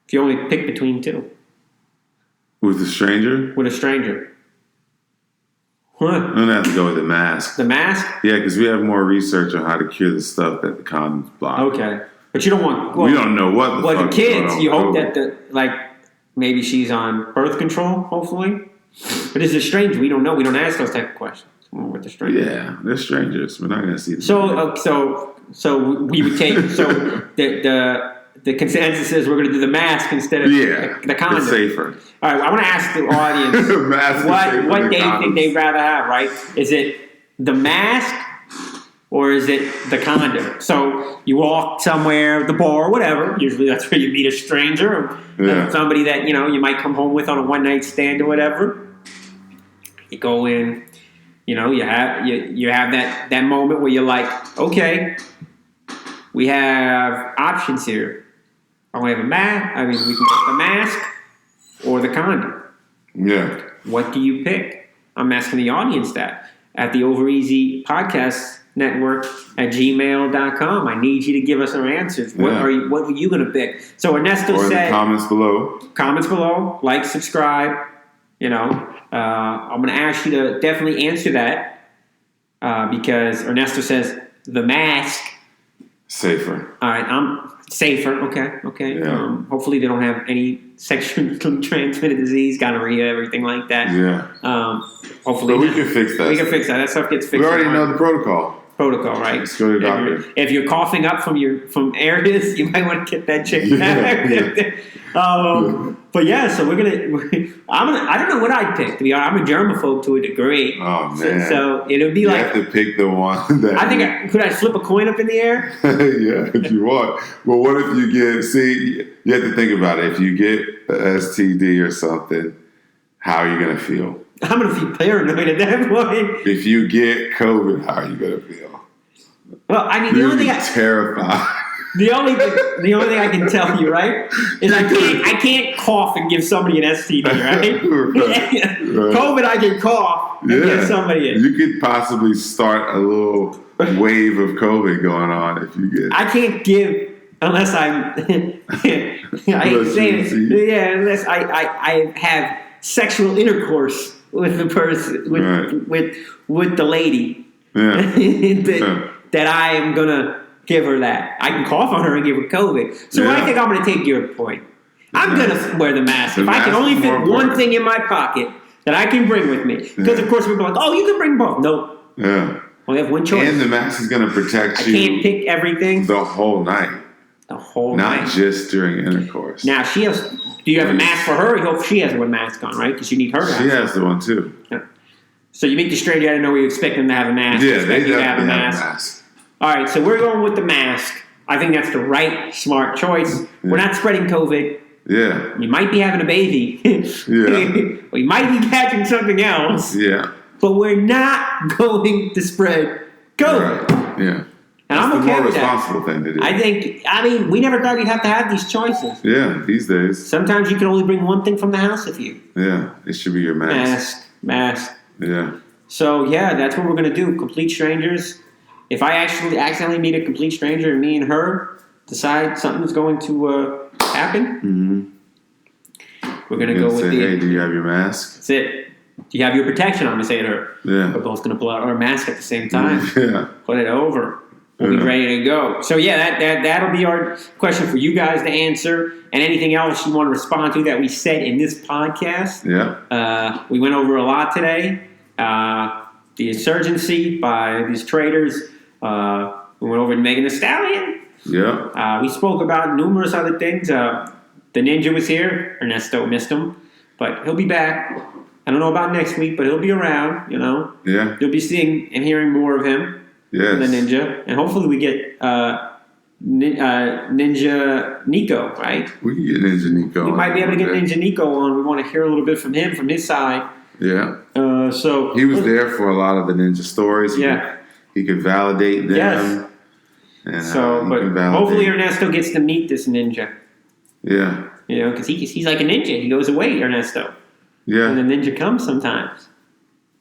If you only pick between two. With a stranger? With a stranger. Huh. I'm going to have to go with the mask. The mask? Yeah, because we have more research on how to cure the stuff that the condoms block. Okay. But you don't want... we don't know what the fuck the kids, you hope COVID. that maybe she's on birth control, hopefully. But as a stranger, we don't know. We don't ask those type of questions. With the strangers. Yeah, they're strangers. We're not going to see them. So we would take... So the consensus is we're going to do the mask instead of the condom. It's safer. All right, I want to ask the audience what they think they'd rather have, right? Is it the mask or is it the condom? So you walk somewhere, the bar, whatever. Usually that's where you meet a stranger or somebody that you might come home with on a one-night stand or whatever. You go in, you have that moment where you're like, okay, we have options here. We have a mask. I mean, we can get the mask or the condom. Yeah. What do you pick? I'm asking the audience that at the Over Easy Podcast Network at gmail.com. I need you to give us our answers. What are you going to pick? So Ernesto said. In the comments below. Comments below. Like, subscribe. I'm going to ask you to definitely answer that because Ernesto says the mask. Safer. All right, I'm safer. Okay. Yeah. Hopefully they don't have any sexually transmitted disease, gonorrhea, everything like that. Yeah. Hopefully, but we can fix that. We can fix that. That stuff gets fixed. We already know the protocol. Right? Let's go to the doctor. If you're coughing up from areas, you might want to get that checked out. But yeah, so we're gonna. I don't know what I'd pick. To be honest, I'm a germaphobe to a degree. Oh man! So it'll be you like have to pick the one that. I think could I flip a coin up in the air? Yeah, if you want. Well, what if you get? See, you have to think about it. If you get an STD or something, how are you gonna feel? I'm gonna feel paranoid at that point. If you get COVID, how are you gonna feel? Well, I mean, the only thing terrified. The only thing I can tell you, right, is I can't cough and give somebody an STD, right? Right. COVID, I can cough and give somebody it. You could possibly start a little wave of COVID going on if you get. I can't give unless I'm. Unless I have sexual intercourse with the person with the lady. Yeah. That I am gonna give her that. I can cough on her and give her COVID. So I think I'm going to take your point. I'm going to wear the mask. If I can only fit one thing in my pocket that I can bring with me. Because, of course, people are like, oh, you can bring both. No. Yeah. Only have one choice. And the mask is going to protect you. I can't pick everything. The whole night. The whole night. Not just during intercourse. Now, do you have a mask for her? You hope she has one mask on, right? Because you need her to have She has the one, too. Yeah. So you meet the stranger, I don't know where you expect them to have a mask. Yeah, they definitely have a mask. All right, so we're going with the mask. I think that's the right, smart choice. Yeah. We're not spreading COVID. Yeah. You might be having a baby. Yeah. We might be catching something else. Yeah. But we're not going to spread COVID. Right. Yeah. And I'm okay with that. That's the more responsible thing to do. I mean, we never thought you'd have to have these choices. Yeah, these days. Sometimes you can only bring one thing from the house with you. Yeah, it should be your mask. Mask. Yeah. So, yeah, that's what we're going to do. Complete strangers. If I actually accidentally meet a complete stranger and me and her decide something's going to happen, we're going to go with hey, do you have your mask? That's it. Do you have your protection? I'm going to say to her. Yeah. We're both going to pull out our mask at the same time. Yeah. Put it over. We'll be ready to go. So, yeah, that'll be our question for you guys to answer. And anything else you want to respond to that we said in this podcast. Yeah. We went over a lot today. The insurgency by these traitors, We went over to Megan Thee Stallion. Yeah. We spoke about numerous other things. The Ninja was here. Ernesto missed him, but he'll be back. I don't know about next week, but he'll be around. Yeah. You'll be seeing and hearing more of him. Yes. The Ninja, and hopefully we get Ninja Nico, right? We can get Ninja Nico. We might be able to get Ninja Nico on. We want to hear a little bit from him, from his side. Yeah. So he was there for a lot of the Ninja stories. He could validate them. Yes. And, but hopefully Ernesto gets to meet this ninja. Yeah. Because he's like a ninja. He goes away, Ernesto. Yeah. And the ninja comes sometimes.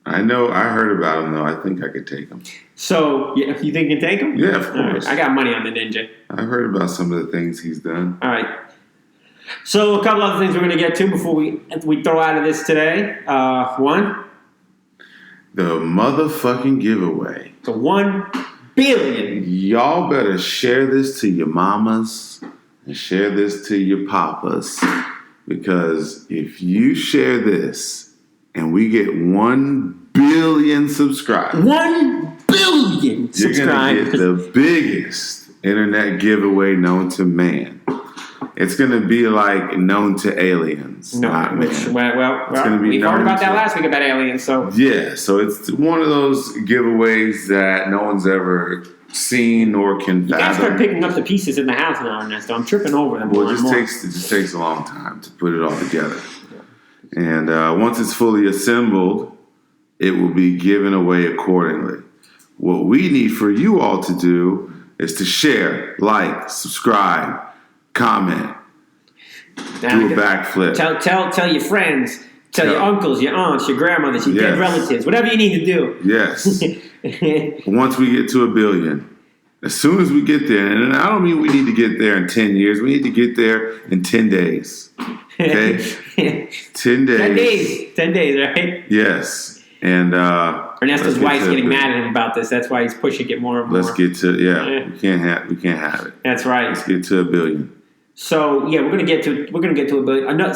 I know. I heard about him, though. I think I could take him. So, you think you can take him? Yeah, of course. Right. I got money on the ninja. I've heard about some of the things he's done. All right. So, a couple other things we're going to get to before we throw out of this today. One. The motherfucking giveaway. The 1 billion. Y'all better share this to your mamas and share this to your papas, because if you share this and we get 1 billion subscribers, 1 billion subscribers, you're gonna get the biggest internet giveaway known to man. It's gonna be like known to aliens. No, not man. It's gonna be we heard about that last week about aliens. So so it's one of those giveaways that no one's ever seen or can fathom. You guys start picking up the pieces in the house now, Ernesto. I'm tripping over them. Well, it just takes a long time to put it all together. And once it's fully assembled, it will be given away accordingly. What we need for you all to do is to share, like, subscribe, comment, do a backflip. Tell your friends, tell your uncles, your aunts, your grandmothers, your dead relatives, whatever you need to do. Yes. Once we get to 1 billion, as soon as we get there, and I don't mean we need to get there in 10 years, we need to get there in 10 days. Okay? 10 days. 10 days, right? Yes. And Ernesto's wife's getting mad at him about this. That's why he's pushing it more and more. Let's get to we can't have it. That's right. Let's get to 1 billion. So we're gonna get to 1 billion.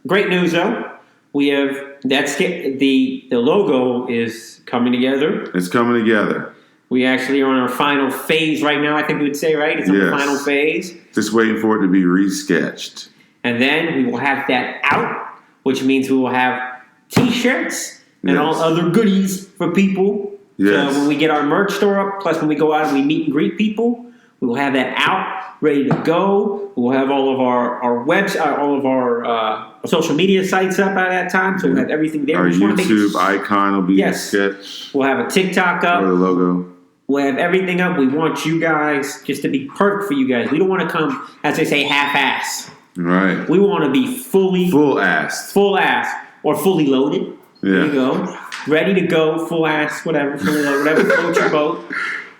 Great news though. We have the logo is coming together. It's coming together. We actually are on our final phase right now. I think we would say, right? It's on the final phase. Just waiting for it to be resketched. And then we will have that out, which means we will have T-shirts and all other goodies for people. Yes. So when we get our merch store up, plus when we go out and we meet and greet people, we will have that out, ready to go. We'll have all of our website, all of our social media sites up by that time, so we'll have everything there. Our YouTube icon will be sketched. We'll have a TikTok up. Or the logo. We'll have everything up. We want you guys just to be perfect for you guys. We don't want to come, as they say, half-ass. Right. We want to be full-ass. Full-ass or fully loaded. Yeah. There you go. Ready to go, full-ass, whatever, fully loaded, whatever floats your boat.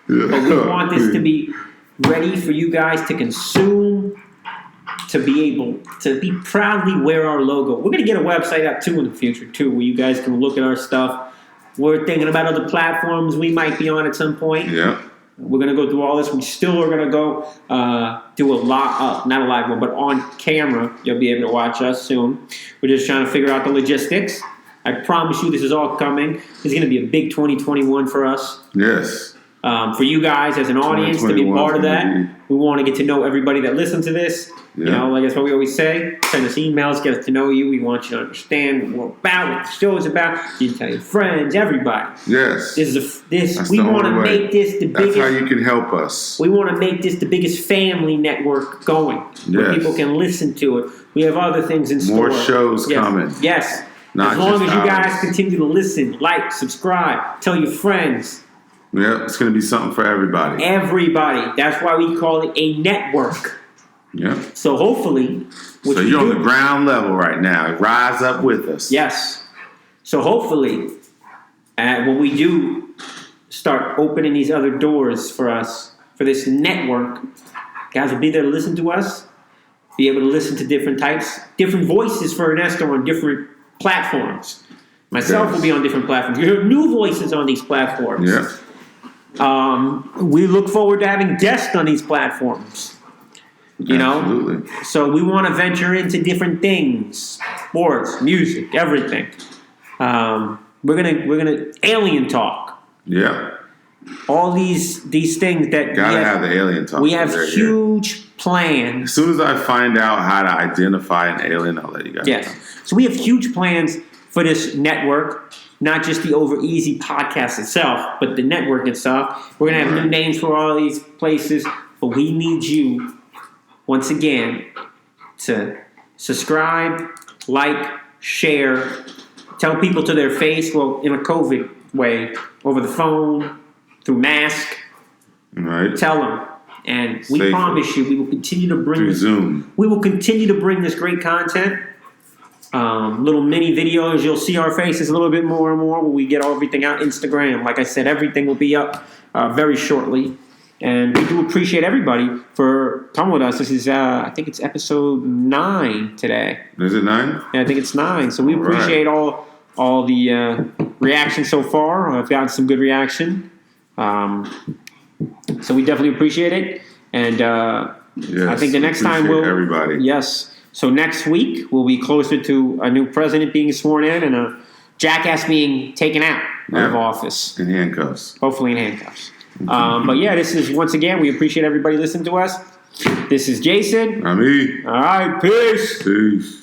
But we want this to be ready for you guys to consume, to be able to be proudly wear our logo. We're going to get a website up too in the future too, where you guys can look at our stuff. We're thinking about other platforms we might be on at some point. Yeah. We're going to go through all this. We still are going to go do not a live one, but on camera. You'll be able to watch us soon. We're just trying to figure out the logistics. I promise you this is all coming. This is going to be a big 2021 for us. Yes. For you guys as an audience to be part of that. We want to get to know everybody that listens to this. Yeah. You know, like that's what we always say. Send us emails, get us to know you. We want you to understand what we're about, what the show is about. You can tell your friends, everybody. Yes. We want to make this the biggest. That's how you can help us. We want to make this the biggest family network going. Where people can listen to it. We have other things in store. More shows coming. Yes. As long as you guys continue to listen, like, subscribe, tell your friends. Yeah, it's going to be something for everybody. Everybody. That's why we call it a network. Yeah. So hopefully... So you're on the ground level right now. Rise up with us. Yes. So hopefully, when we do start opening these other doors for us, for this network, guys will be there to listen to us, be able to listen to different voices for Ernesto on different platforms. Myself will be on different platforms. You hear new voices on these platforms. Yeah. We look forward to having guests on these platforms. You Absolutely. know? So we want to venture into different things. Sports, music, everything. We're gonna alien talk. Yeah. all these things that gotta have the alien talk. We have huge plans. As soon as I find out how to identify an alien, I'll let you guys know. So we have huge plans for this network, not just the Over Easy podcast itself, but the network itself. We're gonna have new names for all these places, but we need you once again to subscribe, like, share, tell people to their face, well, in a COVID way, over the phone, through mask. Right. Tell them. And we promise you, we will continue to bring Zoom. We will continue to bring this great content. Little mini videos. You'll see our faces a little bit more and more when we get everything out. Instagram. Like I said, everything will be up very shortly. And we do appreciate everybody for coming with us. This is, I think it's episode 9 today. Is it 9? Yeah, I think it's 9. So we appreciate all the reaction so far. I've gotten some good reaction. So we definitely appreciate it. And I think the next time everybody. Yes. So next week we'll be closer to a new president being sworn in and a jackass being taken out of office. In handcuffs. Hopefully in handcuffs. But yeah, this is, once again, we appreciate everybody listening to us. This is Jason. I'm E. All right, peace. Peace.